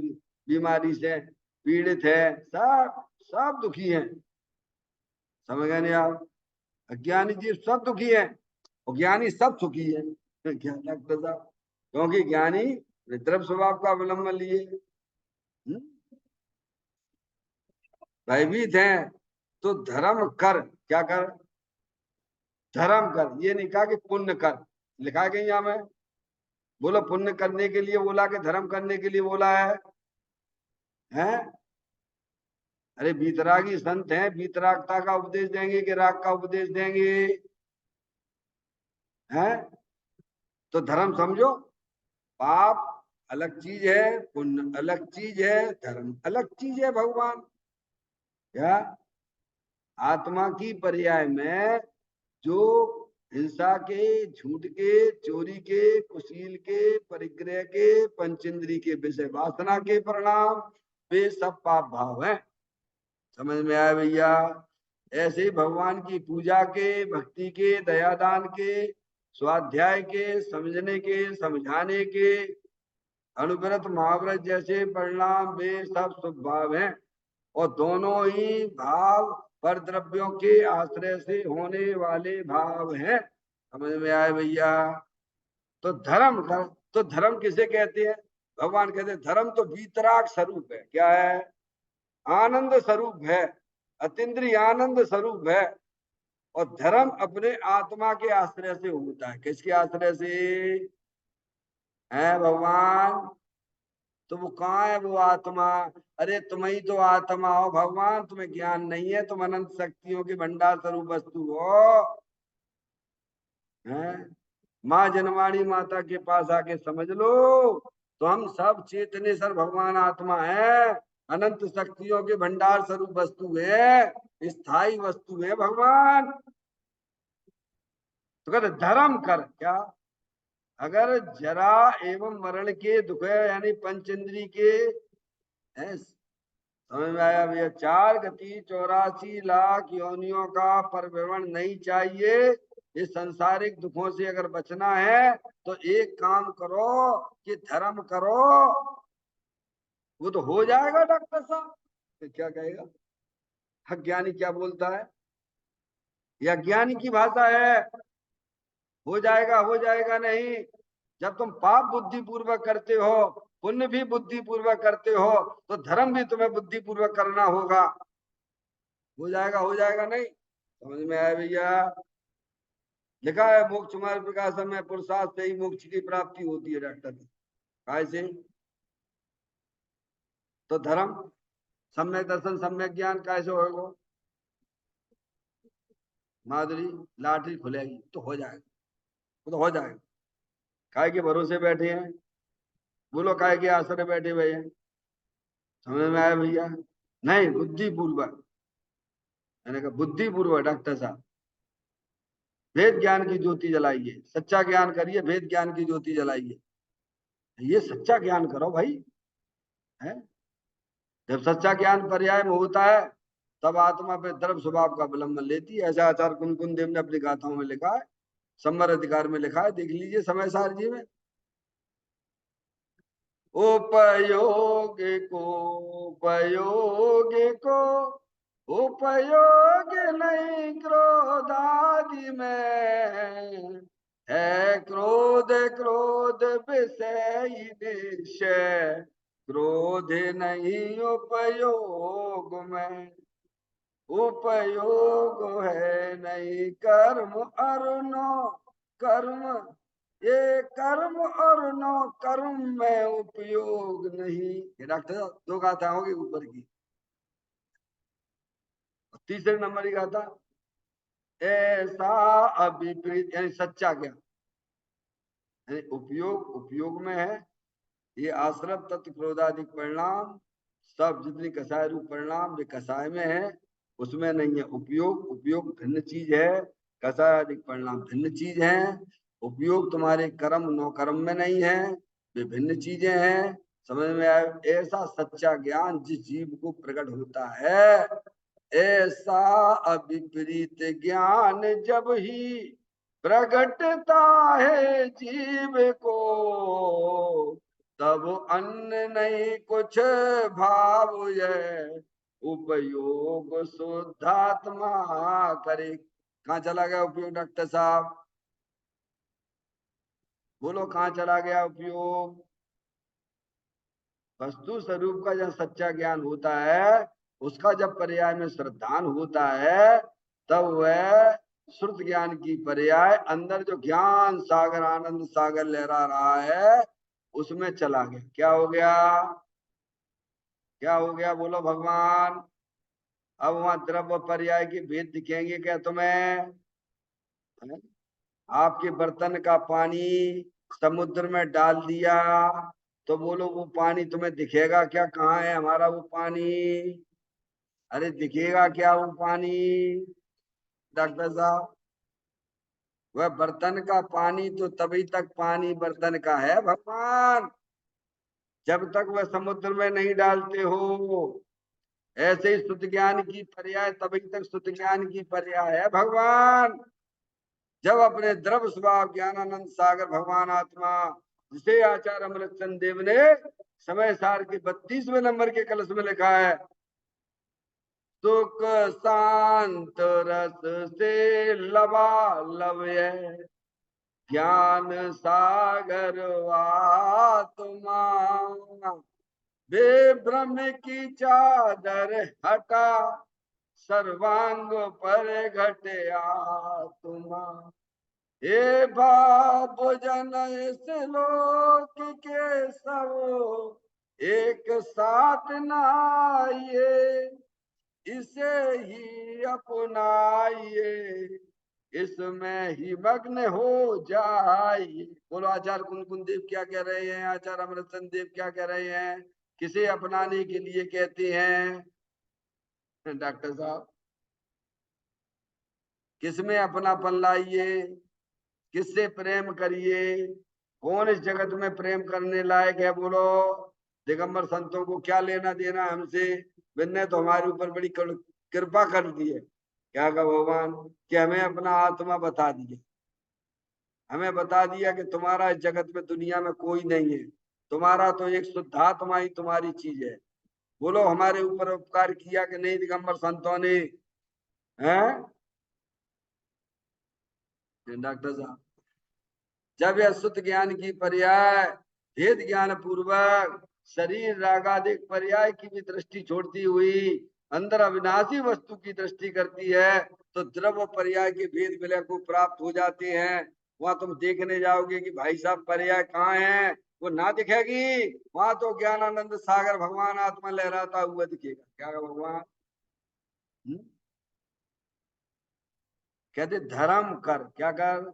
बीमारी से पीड़ित है, सब सब दुखी हैं। समझ गए नहीं आप? अज्ञानी जीव सब दुखी है और ज्ञानी सब सुखी है। क्या डॉक्टर साहब? क्योंकि ज्ञानी द्रव्य स्वभाव का अवलंबन लिए हम्म, भयभीत है। तो धर्म कर, क्या कर? धर्म कर, ये नहीं कहा कि पुण्य कर। लिखा है कहीं यहाँ में? बोलो पुण्य करने के लिए बोला कि धर्म करने के लिए बोला है? हैं? अरे बीतरागी संत हैं, बीतरागता का उपदेश देंगे कि राग का उपदेश देंगे? हैं? तो धर्म समझो, पाप अलग चीज है, पुण्य अलग चीज है, धर्म अलग चीज है भगवान। क्या? आत्मा की पर्याय में जो हिंसा के, झूठ के, चोरी के, कुशील के, परिग्रह के, पंचेंद्री के विषय वासना के परिणाम, वे सब पाप भाव हैं। समझ में आया भैया? ऐसे ही भगवान की पूजा के, भक्ति के, दयादान के, स्वाध्याय के, समझने के, समझाने के, अनुव्रत महाव्रत जैसे परिणाम वे सब शुभ भाव हैं। और दोनों ही भाव पर द्रव्यों के आश्रय से होने वाले भाव हैं। समझ में आए भैया? तो धर्म कर, तो धर्म किसे कहते हैं? भगवान कहते हैं धर्म तो वीतराग स्वरूप है। क्या है? आनंद स्वरूप है, अतीन्द्रिय आनंद स्वरूप है। और धर्म अपने आत्मा के आश्रय से होता है। किसके आश्रय से है भगवान? तो वो कहाँ है वो आत्मा? अरे तुम ही तो आत्मा हो भगवान, तुम्हें ज्ञान नहीं है, तुम अनंत शक्तियों की भंडार स्वरूप वस्तु हो। हैं? माँ जनवाणी माता के पास आके समझ लो, तो हम सब चेतनेश्वर भगवान आत्मा है, अनंत शक्तियों के भंडार स्वरूप वस्तु है, स्थायी वस्तु है भगवान। तो कहते धर्म कर। क्या? अगर जरा एवं मरण के दुख है, यानी पंचेंद्री के, है, समझ में आया भैया? 4 गति 84 लाख योनियों का परिभ्रमण नहीं चाहिए। इस सांसारिक दुखों से अगर बचना है तो एक काम करो कि धर्म करो, वो तो हो जाएगा डॉक्टर साहब। तो क्या कहेगा? अज्ञानी क्या बोलता है? यह अज्ञानी की भाषा है। हो जाएगा नहीं। जब तुम पाप बुद्धि पूर्वक करते हो, पुण्य भी बुद्धि पूर्वक करते हो, तो धर्म भी तुम्हें बुद्धि पूर्वक करना होगा। हो जाएगा नहीं। समझ में आया भैया? लिखा है मोक्ष मार्ग प्रकाशन में, पुरुषार्थ से ही मोक्ष की प्राप्ति होती है डॉक्टर। कैसे? तो धर्म, सम्यक दर्शन, सम्यक ज्ञान कैसे होगा? माधुरी लाटरी खुलेगी तो हो जाएगा, वो तो हो जाएगा। काय के भरोसे बैठे हैं? बोलो काय के आश्रय बैठे हुए हैं? समझ में आया भैया? नहीं, बुद्धि पूर्वक। मैंने कहा बुद्धि पूर्वक डॉक्टर साहब, वेद ज्ञान की ज्योति जलाइए, सच्चा ज्ञान करिए, वेद ज्ञान की ज्योति जलाइए। ये सच्चा ज्ञान करो भाई। है? जब सच्चा ज्ञान पर्याय में होता है तब आत्मा पे द्रव्य स्वभाव का अवलंबन लेती है। ऐसा आचार्य कुनकुन देव ने अपनी गाथाओं में लिखा है, संवर अधिकार में लिखा है, देख लीजिए समय सार जी में। उपयोग को उपयोग को उपयोग नहीं क्रोधादि में है, क्रोध क्रोध विषय निश्चय, क्रोध नहीं उपयोग में, उपयोग है नहीं कर्म और नो कर्म, ये कर्म और नो कर्म में उपयोग नहीं। ये डॉक्टर साहब दो गाथा होगी ऊपर की। तीसरे नंबर की गाथा, ऐसा अभिप्रीत यानी सच्चा ज्ञान, यानी उपयोग उपयोग में है। ये आश्रम तत्व क्रोधाधिक परिणाम सब जितनी कसाय रूप परिणाम वे कसाय में है, उसमें नहीं है। उपयोग उपयोग भिन्न चीज है, कसाय अधिक परिणाम भिन्न चीज है। उपयोग तुम्हारे कर्म नो कर्म में नहीं है, वे भिन्न चीजें हैं। समझ में आए? ऐसा सच्चा ज्ञान जिस जीव को प्रकट होता है, ऐसा अविपरीत ज्ञान जब ही प्रकटता है जीव को, तब अन्य नहीं कुछ भाव ये उपयोग शुद्धात्मा करे। कहाँ चला गया उपयोग डॉक्टर साहब? बोलो कहाँ चला गया उपयोग? वस्तु स्वरूप का जब सच्चा ज्ञान होता है, उसका जब पर्याय में श्रद्धान होता है, तब वह श्रुत ज्ञान की पर्याय अंदर जो ज्ञान सागर आनंद सागर लहरा रहा है उसमें चला गया। क्या हो गया? क्या हो गया बोलो भगवान? अब वहां द्रव्य पर्याय के भेद दिखेंगे क्या तुम्हें? आपके बर्तन का पानी समुद्र में डाल दिया तो बोलो वो पानी तुम्हें दिखेगा क्या? कहाँ है हमारा वो पानी? अरे दिखेगा क्या वो पानी डॉक्टर साहब? वह बर्तन का पानी तो तभी तक पानी बर्तन का है भगवान, जब तक वह समुद्र में नहीं डालते हो। ऐसे ही शुद्ध ज्ञान की पर्याय तभी तक शुद्ध ज्ञान की पर्याय है भगवान, जब अपने द्रव्य स्वभाव ज्ञानानंद सागर भगवान आत्मा, जिसे आचार्य अमृतचंद देव ने समय सार के 32वें नंबर के कलश में लिखा है, सुख शांत रस से लबालब है ज्ञान सागर आत्मा, वे ब्रह्म की चादर हटा सर्वांग पर घटे आत्मा। हे बाप जन इस लोक के सब एक साथ नाइए, इसे ही अपनाइए, इसमें ही मग्न हो जाइए। बोलो आचार्य कुनकुन देव क्या कह रहे हैं? आचार्य अमृतचंद देव क्या कह रहे हैं? किसे अपनाने के लिए कहते हैं डॉक्टर साहब? किसमें अपनापन लाइए, किससे प्रेम करिए? कौन इस जगत में प्रेम करने लायक है बोलो? दिगंबर संतों को क्या लेना देना हमसे? मैंने तो हमारे ऊपर बड़ी कृपा कर दी है। क्या कहा भगवान कि हमें अपना आत्मा बता दिया, हमें बता दिया कि तुम्हारा इस जगत में दुनिया में कोई नहीं है, तुम्हारा तो एक शुद्धात्मा ही तुम्हारी चीज है। बोलो हमारे ऊपर उपकार किया कि नहीं दिगंबर संतों ने? हैं डॉक्टर साहब? जब यह शुद्ध ज्ञान की पर्याय भेद ज्ञान पूर्वक शरीर रागादिक पर्याय की भी दृष्टि छोड़ती हुई अंदर अविनाशी वस्तु की दृष्टि करती है, तो द्रव्य पर्याय के भेद विलय को प्राप्त हो जाते हैं। वहां तुम देखने जाओगे कि भाई साहब पर्याय कहाँ है, वो ना दिखेगी। वहां तो ज्ञानानंद सागर भगवान आत्मा लहराता हुआ दिखेगा। क्या भगवान कहते धर्म कर, क्या कर?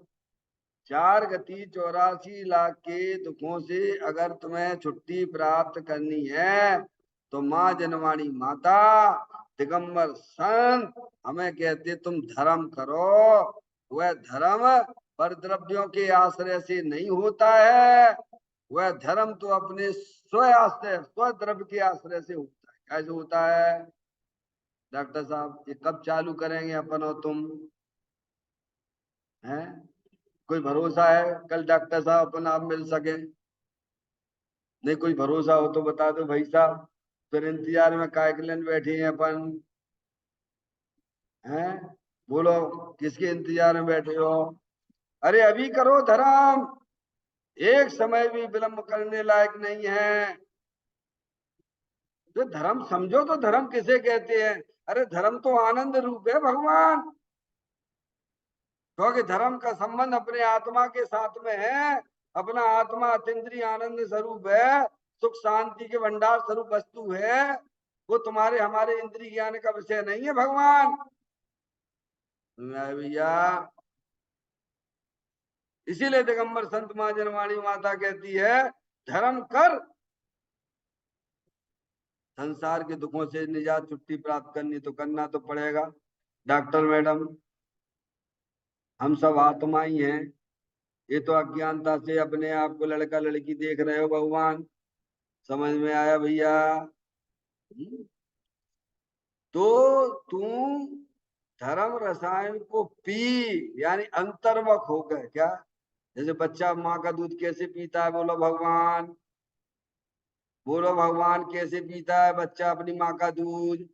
4 गति 84 लाख के दुखों से अगर तुम्हें छुट्टी प्राप्त करनी है तो माँ जनवाणी माता दिगंबर संत हमें कहते तुम धर्म करो। वह धर्म पर द्रव्यों के आश्रय से नहीं होता है, वह धर्म तो अपने स्व आश्रय स्व द्रव्य के आश्रय से होता है। कैसे होता है? डॉक्टर साहब ये कब चालू करेंगे अपन और तुम? हैं? कोई भरोसा है कल डॉक्टर साहब अपन आप मिल सके? नहीं कोई भरोसा हो तो बता दो भाई साहब, फिर इंतजार में काय के लिए बैठे हैं अपन? हैं? बोलो, किसके इंतजार में बैठे हो? अरे अभी करो धर्म, एक समय भी विलंब करने लायक नहीं है। तो धर्म समझो तो धर्म किसे कहते हैं? अरे धर्म तो आनंद रूप है भगवान, क्योंकि धर्म का संबंध अपने आत्मा के साथ में है। अपना आत्मा अतीन्द्रिय आनंद स्वरूप है, सुख शांति के भंडार स्वरूप वस्तु है। वो तुम्हारे हमारे इंद्रिय ज्ञान का विषय नहीं है भगवान। नहीं भैया, इसीलिए दिगंबर संत मां जनवाणी माता कहती है धर्म कर, संसार के दुखों से निजात छुट्टी प्राप्त करनी तो करना तो पड़ेगा। डॉक्टर मैडम, हम सब आत्मा ही हैं। ये तो अज्ञानता से अपने आप को लड़का लड़की देख रहे हो भगवान। समझ में आया भैया? तो तू धर्म रसायन को पी, यानी अंतर्मुख हो गए क्या? जैसे बच्चा माँ का दूध कैसे पीता है, बोलो भगवान, बोलो भगवान, कैसे पीता है बच्चा अपनी माँ का दूध?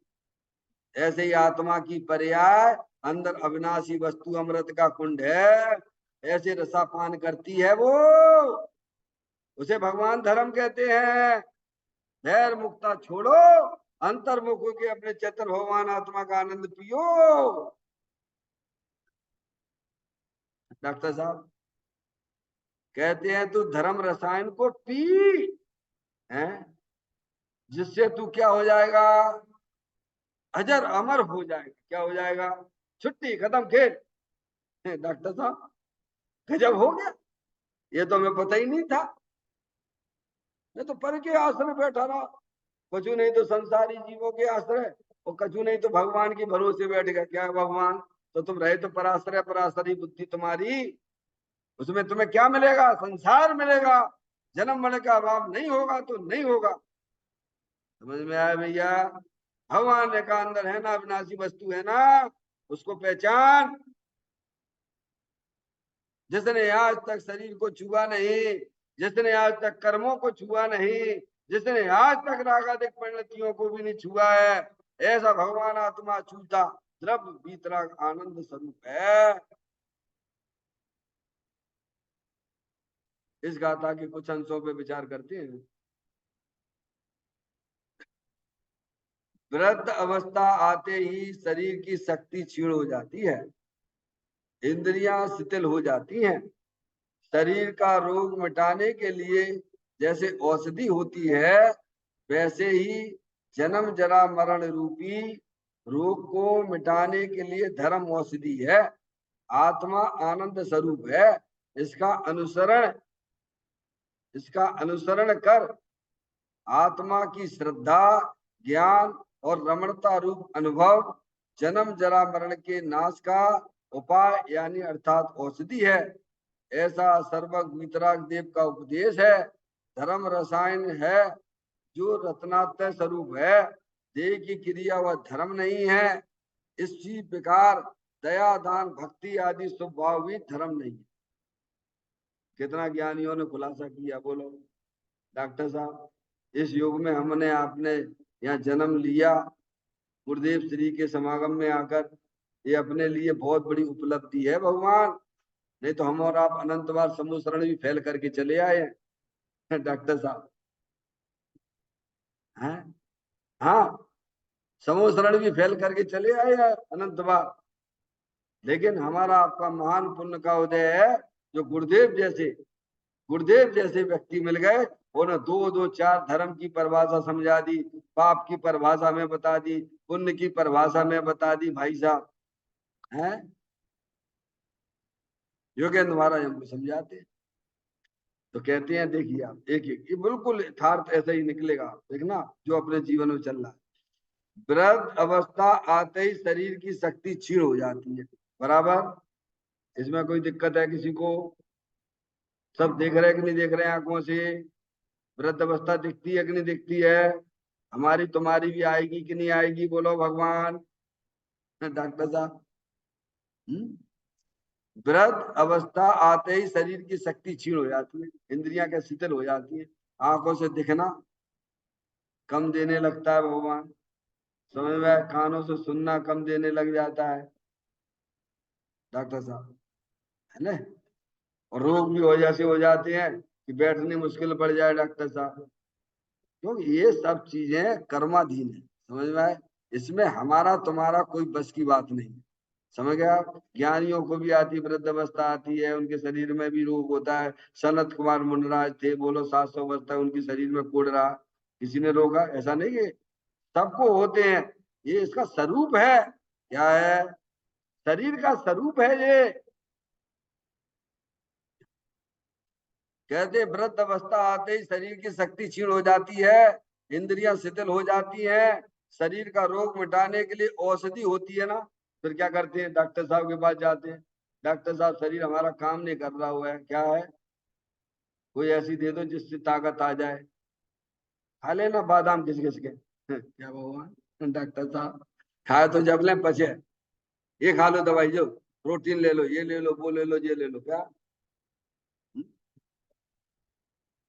ऐसे ही आत्मा की पर्याय अंदर अविनाशी वस्तु अमृत का कुंड है, ऐसे रसापान करती है वो, उसे भगवान धर्म कहते हैं। धैर्य मुक्ता छोड़ो, अंतर्मुख होके अपने चेतन भगवान आत्मा का आनंद पियो। डॉक्टर साहब कहते हैं तू धर्म रसायन को पी, है जिससे तू क्या हो जाएगा? अजर अमर हो जाएगा। क्या हो जाएगा? छुट्टी खत्म खेल। डॉक्टर साहब गजब हो गया, ये तो हमें पता ही नहीं था। मैं तो पर के आश्रय बैठा रहा, कछु नहीं तो संसारी जीवों के आश्रय, और कछु नहीं तो भगवान के भरोसे बैठ गया। क्या है भगवान? तो तुम रहे तो पराश्रय, पराशरी बुद्धि तुम्हारी, उसमें तुम्हें क्या मिलेगा? संसार मिलेगा। जन्म मरण का अभाव नहीं होगा तो नहीं होगा। समझ में आया भैया? भगवान ने का अंदर है ना अविनाशी वस्तु है ना, उसको पहचान। जिसने आज तक शरीर को छुआ नहीं, जिसने आज तक कर्मों को छुआ नहीं, जिसने आज तक रागादिक परिणतियों को भी नहीं छुआ है, ऐसा भगवान आत्मा छूता द्रव्य भीतराग आनंद स्वरूप है। इस गाथा के कुछ अंशों पे विचार करते हैं। वृद्ध अवस्था आते ही शरीर की शक्ति क्षीण हो जाती है, इंद्रियां शिथिल हो जाती हैं। शरीर का रोग मिटाने के लिए जैसे औषधि होती है, वैसे ही जन्म जरा मरण रूपी रोग को मिटाने के लिए धर्म औषधि है। आत्मा आनंद स्वरूप है। इसका अनुसरण इसका अनुसरण कर आत्मा की श्रद्धा, ज्ञान और रमणता रूप अनुभव जन्म जरा मरण के नाश का उपाय यानी अर्थात औषधि है। ऐसा सर्वज्ञ वितराग देव का उपदेश है। धर्म रसायन है जो रत्नात्य स्वरूप है, देह की क्रिया वह धर्म नहीं है। इसी प्रकार दया दान भक्ति आदि स्वभाव भी धर्म नहीं है। कितना ज्ञानियों ने खुलासा किया, बोलो डॉक्टर साहब। इस युग में हमने आपने यहाँ जन्म लिया, गुरुदेव श्री के समागम में आकर, ये अपने लिए बहुत बड़ी उपलब्धि है भगवान। नहीं तो हम और आप अनंत बार समूह शरण भी फैल करके चले आए हैं। डॉक्टर साहब हैं? हाँ, समूह शरण भी फैल करके चले आए हैं अनंत बार। लेकिन हमारा आपका महान पुण्य का उदय है, जो गुरुदेव जैसे व्यक्ति मिल गए, उन्होंने दो दो चार धर्म की परिभाषा समझा दी, पाप की परिभाषा में बता दी, पुण्य की परिभाषा में बता दी भाई साहब। हैं? योगेंद्र महाराज हमको समझाते हैं, तो कहते हैं देखिए आप एक एक, ये बिल्कुल यथार्थ ऐसा ही निकलेगा, देखना जो अपने जीवन में चल रहा है। वृद्ध अवस्था आते ही शरीर की शक्ति क्षीण हो जाती है, बराबर। इसमें कोई दिक्कत है किसी को? सब देख रहे हैं कि नहीं देख रहे हैं आंखों से? वृद्ध अवस्था दिखती है कि नहीं दिखती है? हमारी तुम्हारी भी आएगी कि नहीं आएगी, बोलो भगवान। डॉक्टर साहब, वृद्ध अवस्था आते ही शरीर की शक्ति क्षीण हो जाती है, इंद्रियां क्या शिथिल हो जाती है, आंखों से दिखना कम देने लगता है भगवान, समझ में आया? कानों से सुनना कम देने लग जाता है डॉक्टर साहब, है ना? और रोग भी हो जैसे हो जाते हैं कि बैठने मुश्किल पड़ जाए डॉक्टर साहब, क्योंकि ये सब चीजें कर्माधीन है, समझ में आए? इसमें हमारा तुम्हारा कोई बस की बात नहीं है, समझ गए आप? ज्ञानियों को भी आती वृद्ध अवस्था आती है, उनके शरीर में भी रोग होता है। सनत कुमार मुंडराज थे, बोलो 700 वर्ष तक उनके शरीर में कोढ़ रहा, किसी ने रोका? ऐसा नहीं है, सबको होते हैं, ये इसका स्वरूप है। क्या है? शरीर का स्वरूप है ये। कहते वृद्ध अवस्था आते ही शरीर की शक्ति क्षीण हो जाती है, इंद्रियां शिथिल हो जाती हैं, शरीर का रोग मिटाने के लिए औषधि होती है ना, फिर क्या करते हैं? डॉक्टर साहब के पास जाते हैं, डॉक्टर साहब शरीर हमारा काम नहीं कर रहा हुआ है, क्या है? कोई ऐसी दे दो जिससे ताकत आ जाए, खा लेना बादाम घिस घिस के। क्या भगवान, डॉक्टर साहब खाए तो जब लें पचे, ये खा लो दवाई, जो प्रोटीन ले लो, ये ले लो, वो ले लो, ये ले लो, क्या?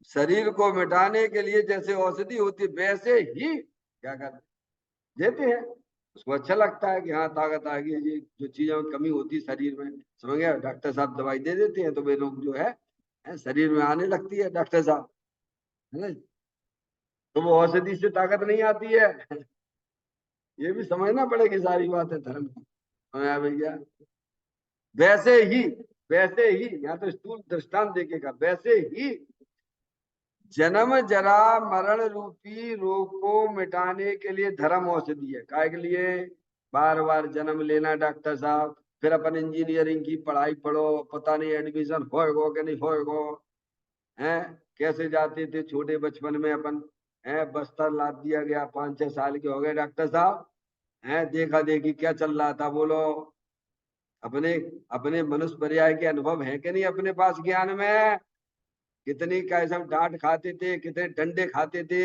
शरीर को मिटाने के लिए जैसे औषधि होती है, वैसे ही क्या करते, देते हैं। उसको अच्छा लगता है कि हाँ ताकत आ गई, ये जो चीजों में कमी होती है शरीर में, समझ गया? डॉक्टर साहब दवाई दे देते हैं, तो वे लोग जो है शरीर में आने लगती है डॉक्टर साहब, है ना? तो वो औषधि से ताकत नहीं आती है। ये भी समझना पड़ेगी सारी बात है धर्म की, हाँ भैया। वैसे ही, वैसे ही, यहाँ तो स्थूल दृष्टांत देखेगा, वैसे ही जन्म जरा मरण रूपी रोग को मिटाने के लिए धर्म औषधि है। काय के लिए? बार बार जन्म लेना डॉक्टर साहब, फिर अपन इंजीनियरिंग की पढ़ाई पढ़ो, पता नहीं एडमिशन होएगो कि नहीं होएगो, हैं? कैसे जाते थे छोटे बचपन में अपन, है बस्तर लाद दिया गया, 5-6 साल के हो गए डॉक्टर साहब, है देखा देखी क्या चल रहा था, बोलो? अपने अपने मनुष्य पर्याय के अनुभव है कि नहीं अपने पास ज्ञान में? कितनी कैसे हम डांट खाते थे, कितने डंडे खाते थे,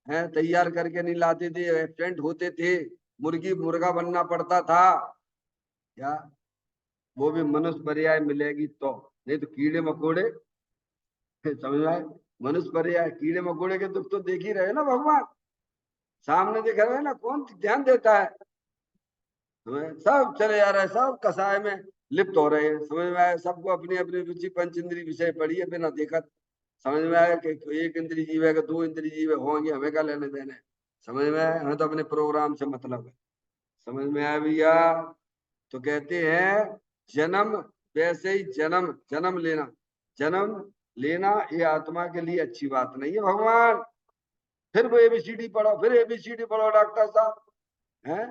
हैं? तैयार करके नहीं लाते थे, एब्सेंट होते थे, मुर्गी मुर्गा बनना पड़ता था, क्या? वो भी मनुष्य पर्याय मिलेगी तो, नहीं तो कीड़े मकोड़े। समझ में आए? मनुष्य पर्याय, कीड़े मकोड़े के दुख तो देख ही रहे ना भगवान, सामने दिख रहे हैं ना, कौन ध्यान देता है? सब चले जा रहे हैं, सब कसाय में लिप्त हो रहे हैं, समझ में आया? सबको अपनी अपनी रुचि पंच इंद्रिय विषय पड़ी है बिना देखा, समझ में आया? कि एक इंद्रिय जीव है कि दो इंद्रिय जीव होंगे, हमें क्या लेने देने, समझ में आया? हमें तो अपने प्रोग्राम से मतलब है, समझ में आया भैया? तो कहते हैं जन्म, वैसे ही जन्म, जन्म लेना, जन्म लेना ये आत्मा के लिए अच्छी बात नहीं है भगवान। फिर वो एबीसीडी पढ़ो, फिर एबीसीडी पढ़ो डॉक्टर साहब, है?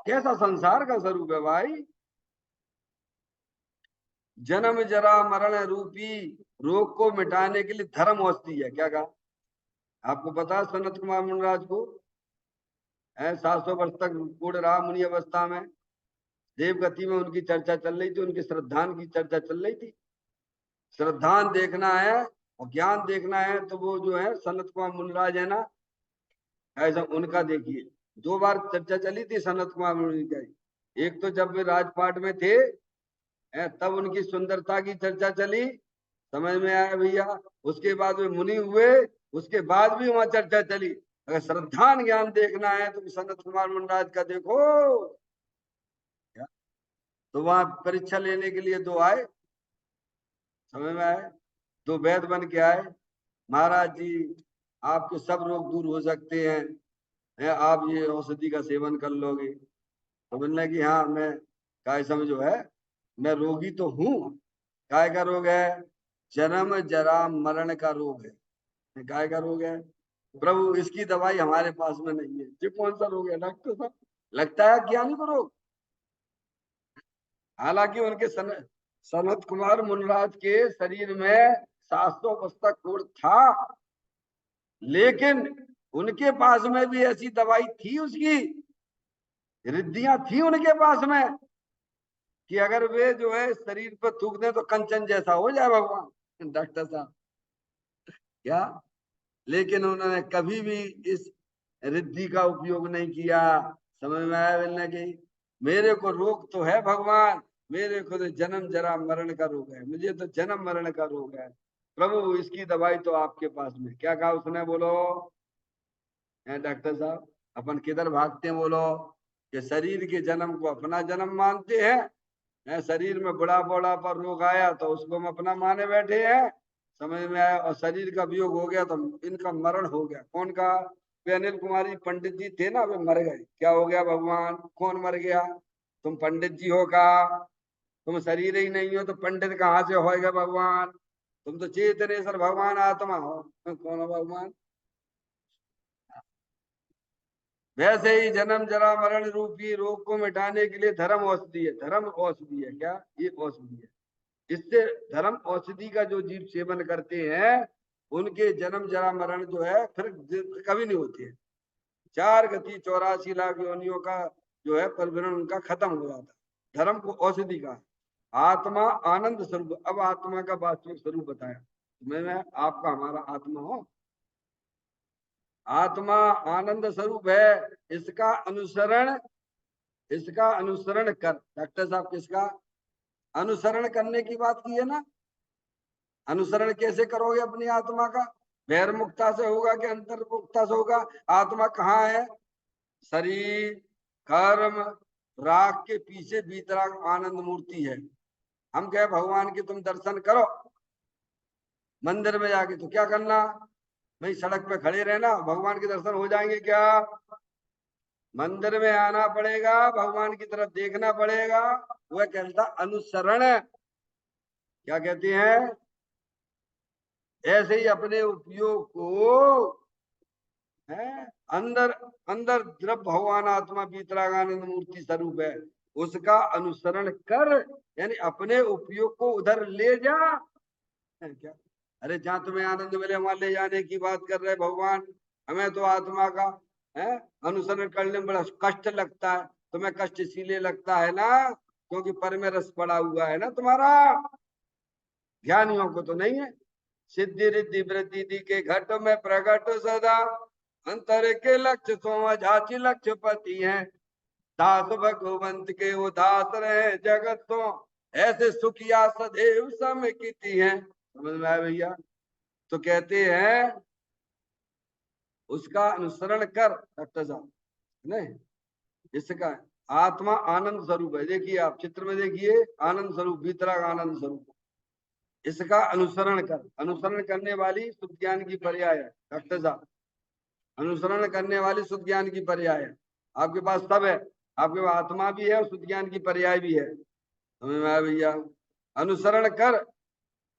कैसा संसार का स्वरूप है भाई? जन्म जरा मरण रूपी रोग को मिटाने के लिए धर्म औषधि है, क्या कहा? आपको पता है सनत कुमार मुनिराज को, है 700 वर्ष तक कूड़ रहा मुनि अवस्था में, देवगति में उनकी चर्चा चल रही थी, उनके श्रद्धान की चर्चा चल रही थी। श्रद्धान देखना है और ज्ञान देखना है तो वो जो है सनत कुमार मुनिराज है ना, ऐसा उनका देखिए। 2 बार चर्चा चली थी सनत कुमार मुनि की, एक तो जब वे राजपाट में थे, तब उनकी सुंदरता की चर्चा चली, समझ में आया भैया? उसके बाद वे मुनि हुए, उसके बाद भी वहां चर्चा चली। अगर श्रद्धान ज्ञान देखना है तो सनत कुमार मुंडराज का देखो, तो वहां परीक्षा लेने के लिए 2 आए, समझ में आए? 2 वैद्य बन के आए, महाराज जी आपके सब रोग दूर हो सकते हैं, आप ये औषधि का सेवन कर लोगे? तो बोलने की हाँ मैं, काय समझो है, मैं रोगी तो हूँ। काय का रोग है? जन्म जरा मरण का रोग है। काय का रोग है? प्रभु इसकी दवाई हमारे पास में नहीं है। ये कौन सा रोग है डॉक्टर साहब? लगता है ज्ञानी को रोग। हालांकि उनके सनत कुमार मुनराज के शरीर में 700 पुस्तक कोड़ था, लेकिन उनके पास में भी ऐसी दवाई थी, उसकी रिद्धियां थी उनके पास में, कि अगर वे जो है शरीर पर थूक दें तो कंचन जैसा हो जाए भगवान, डॉक्टर साहब, क्या? लेकिन उन्होंने कभी भी इस रिद्धि का उपयोग नहीं किया। समझ में आया मिलने की? मेरे को रोग तो है भगवान, मेरे को तो जन्म जरा मरण का रोग है, मुझे तो जन्म मरण का रोग है, प्रभु इसकी दवाई तो आपके पास में। क्या कहा उसने? बोलो डॉक्टर साहब, अपन किधर भागते हैं? बोलो कि शरीर के जन्म को अपना जन्म मानते हैं, शरीर में बड़ा बड़ा पर रोग आया तो उसको हम अपना माने बैठे हैं। समझ में आया? और शरीर का वियोग हो गया तो इनका मरण हो गया। कौन का? वे अनिल कुमारी पंडित जी थे ना, वे मर गए। क्या हो गया भगवान? कौन मर गया? तुम पंडित जी हो का? तुम शरीर ही नहीं हो तो पंडित कहाँ से होएगा भगवान? तुम तो चेतनेश्वर भगवान आत्मा हो। कौन हो भगवान? वैसे ही जन्म जरा मरण रूपी रोग को मिटाने के लिए धर्म औषधि है। धर्म औषधि है क्या? ये औषधि है। इससे धर्म औषधि का जो जीव सेवन करते हैं उनके जन्म जरा मरण जो है फिर कभी नहीं होती है। 4 गति 84 लाख योनियों का जो है परिवरण उनका खत्म हो जाता है। धर्म को औषधि का। आत्मा आनंद स्वरूप। अब आत्मा का वास्तविक स्वरूप बताया। मैं आपका हमारा आत्मा हो। आत्मा आनंद स्वरूप है। इसका अनुसरण, इसका अनुसरण कर। डॉक्टर साहब किसका अनुसरण करने की बात की है ना? अनुसरण कैसे करोगे अपनी आत्मा का? बहिर्मुखता से होगा कि अंतर्मुखता से होगा? आत्मा कहाँ है? शरीर, कर्म, राग के पीछे बीतराग आनंद मूर्ति है। हम कहे भगवान की तुम दर्शन करो मंदिर में जाके, तो क्या करना भाई? सड़क पे खड़े रहना, भगवान के दर्शन हो जाएंगे क्या? मंदिर में आना पड़ेगा, भगवान की तरफ देखना पड़ेगा। वह कहता अनुसरण। क्या कहते हैं? ऐसे ही अपने उपयोग को है अंदर, अंदर द्रव भगवान आत्मा बीतरागानंद मूर्ति स्वरूप है, उसका अनुसरण कर। यानी अपने उपयोग को उधर ले जा। है क्या? अरे जहां तुम्हें आनंद मिले वहां ले जाने की बात कर रहे भगवान। हमें तो आत्मा का है अनुसरण करने में बड़ा कष्ट लगता है। तुम्हें कष्ट इसीलिए लगता है ना क्योंकि पर में रस पड़ा हुआ है ना तुम्हारा। ज्ञानियों को तो नहीं है। सिद्धि रिद्धि वृद्धि दी के घट में प्रकट सदा, अंतर के लक्ष्य सोझाची लक्ष्य पति है। दास भगवंत के वो दास रहे जगत तो, ऐसे सुखिया सदैव समेकिति है। समझ में आया भैया? तो कहते हैं उसका अनुसरण कर। डॉक्टर साहब नहीं, इसका आत्मा आनंद स्वरूप है। देखिए आप चित्र में देखिए, आनंद स्वरूप, भीतराग आनंद स्वरूप। इसका अनुसरण कर। अनुसरण करने वाली शुद्ध ज्ञान की पर्याय है डॉक्टर साहब। अनुसरण करने वाली शुद्ध ज्ञान की पर्याय है। आपके पास सब है, आपके पास आत्मा भी है और शुद्ध ज्ञान की पर्याय भी है। समझ में आया भैया? अनुसरण कर।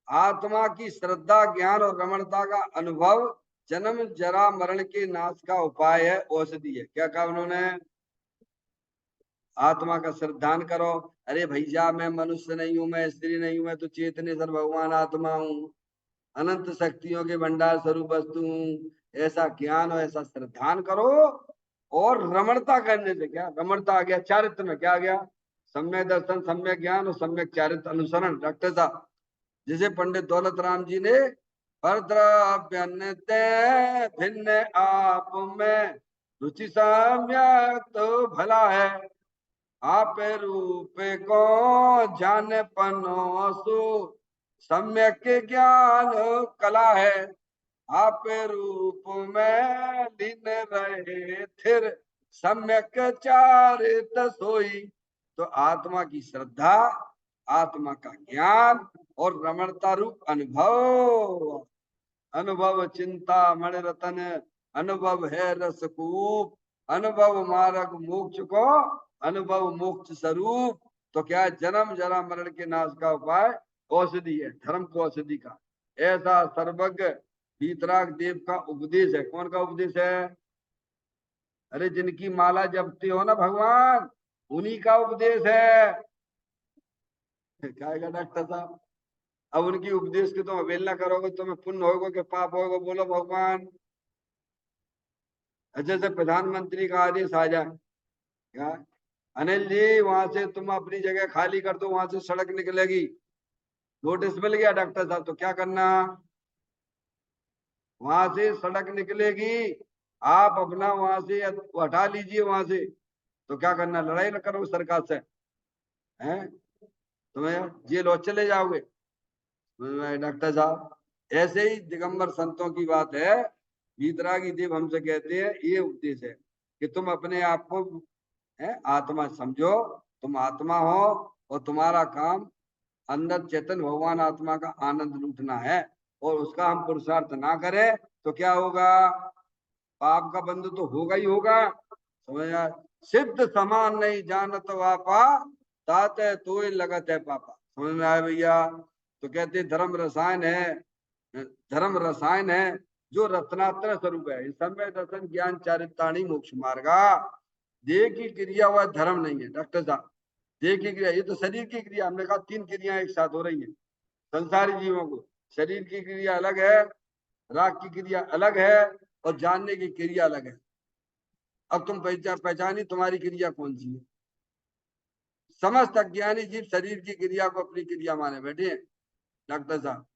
आत्मा की श्रद्धा ज्ञान और रमणता का अनुभव जन्म जरा मरण के नाश का उपाय है, औषधि है। क्या कहा उन्होंने? आत्मा का श्रद्धान करो। अरे भैया मैं मनुष्य नहीं हूं, मैं स्त्री नहीं हूं, मैं तो चेतनेश्वर भगवान आत्मा हूँ, अनंत शक्तियों के भंडार स्वरूप वस्तु हूँ। ऐसा ज्ञान और ऐसा श्रद्धान करो। और रमणता करने से क्या? रमणता आ गया चारित्र में। क्या आ गया? सम्यक दर्शन, सम्यक ज्ञान और सम्यक चारित्र अनुसरण। डॉक्टर साहब जिसे पंडित दौलत राम जी ने परद्रव्यन्ते भिन्न आप में रुचि सम्यक तो भला है, आप रूप को जान पनोसु सम्यक ज्ञान कला है। आप रूप में लीन रहे थिर सम्यक चारित सोई। तो आत्मा की श्रद्धा, आत्मा का ज्ञान और रमणता रूप अनुभव। अनुभव चिंता मण रतन, अनुभव है रसकूप, अनुभव मार्ग मोक्ष को, अनुभव मोक्ष स्वरूप। तो क्या है? जन्म जरा मरण के नाश का उपाय औषधि है, धर्म को औषधि का। ऐसा सर्वज्ञ वीतराग देव का उपदेश है। कौन का उपदेश है? अरे जिनकी माला जपते हो ना भगवान, उन्हीं का उपदेश है। क्या है डॉक्टर साहब? अब उनकी उपदेश की तुम अवहेलना करोगे, तुम्हें पुण्य होगा कि पाप होगा? बोलो भगवान। जैसे प्रधानमंत्री का आदेश आ जाए, क्या अनिल जी वहां से तुम अपनी जगह खाली कर दो, वहां से सड़क निकलेगी, नोटिस मिल गया डॉक्टर साहब, तो क्या करना? वहां से सड़क निकलेगी, आप अपना वहां से हटा लीजिए वहां से, तो क्या करना, लड़ाई न करो सरकार से, हैं? तुम्हें जेल और चले जाओगे। डॉक्टर साहब, ऐसे ही दिगंबर संतों की बात है। वीतरागी देव हमसे कहते हैं ये उपदेश है कि तुम अपने आप को आत्मा समझो, तुम आत्मा हो, और तुम्हारा काम अंदर चेतन भगवान आत्मा का आनंद लूटना है, और उसका हम पुरुषार्थ ना करें तो क्या होगा, पाप का बंध तो होगा ही होगा। समझ आया? सिद्ध समान नहीं जानत वापा, ताते तो लगत है पापा। समझ में आया भैया? तो कहते धर्म रसायन है, धर्म रसायन है जो रत्नात्र स्वरूप है। इस समय दर्शन ज्ञान चारिताणी मोक्ष मार्गा। देह की क्रिया वह धर्म नहीं है डॉक्टर साहब। देह की क्रिया ये तो शरीर की क्रिया, हमने कहा 3 क्रियाएं एक साथ हो रही है संसारी जीवों को। शरीर की क्रिया अलग है, राग की क्रिया अलग है, और जानने की क्रिया अलग है। अब तुम पहचानी तुम्हारी क्रिया कौन सी है। समस्त अज्ञानी जीव शरीर की क्रिया को अपनी क्रिया माने बैठे हैं डॉक्टर साहब।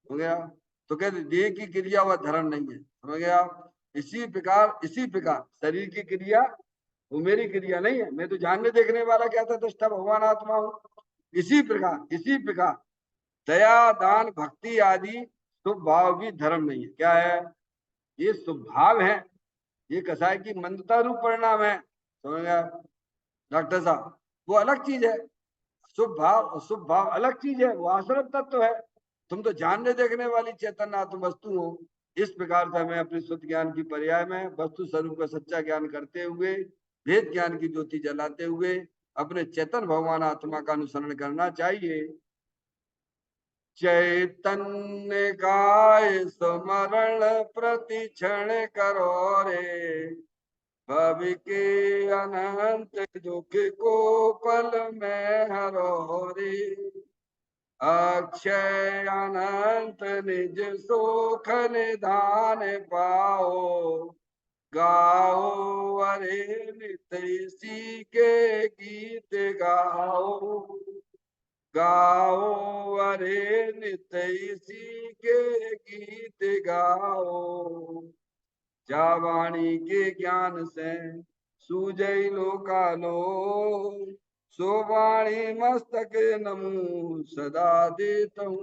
हो गया? तो कहते देह की क्रिया वह धर्म नहीं है। समझ गया? इसी प्रकार शरीर की क्रिया वो मेरी क्रिया नहीं है। मैं तो जानने देखने वाला क्या था, दृष्टा भगवान आत्मा हूं। इसी प्रकार दया दान भक्ति आदि शुभ भाव भी धर्म नहीं है। क्या है? ये शुभ भाव है, ये कसाय की मंदता रूप परिणाम है। समझ गया डॉक्टर साहब? वो अलग चीज है। शुभ भाव अलग चीज है, वो आश्रम तत्व है। तुम तो जानने देखने वाली चेतन आत्म वस्तु हो। इस प्रकार से हमें अपने शुद्ध ज्ञान की पर्याय में वस्तु स्वरूप का सच्चा ज्ञान करते हुए, भेद ज्ञान की ज्योति जलाते हुए अपने चेतन भगवान आत्मा का अनुसरण करना चाहिए। चैतन्य काय स्मरण प्रति क्षण करो रे, भव के अनंत दुख को पल में हरो रे, अक्षय अनंत निज सुख निधान पाओ, गाओ अरे नित इसी के गीत गाओ, गाओ अरे नित इसी के गीत गाओ, जा वाणी के ज्ञान से सूझई लोकालो, सो वाणी मस्तक नमु सदा देत हूँ।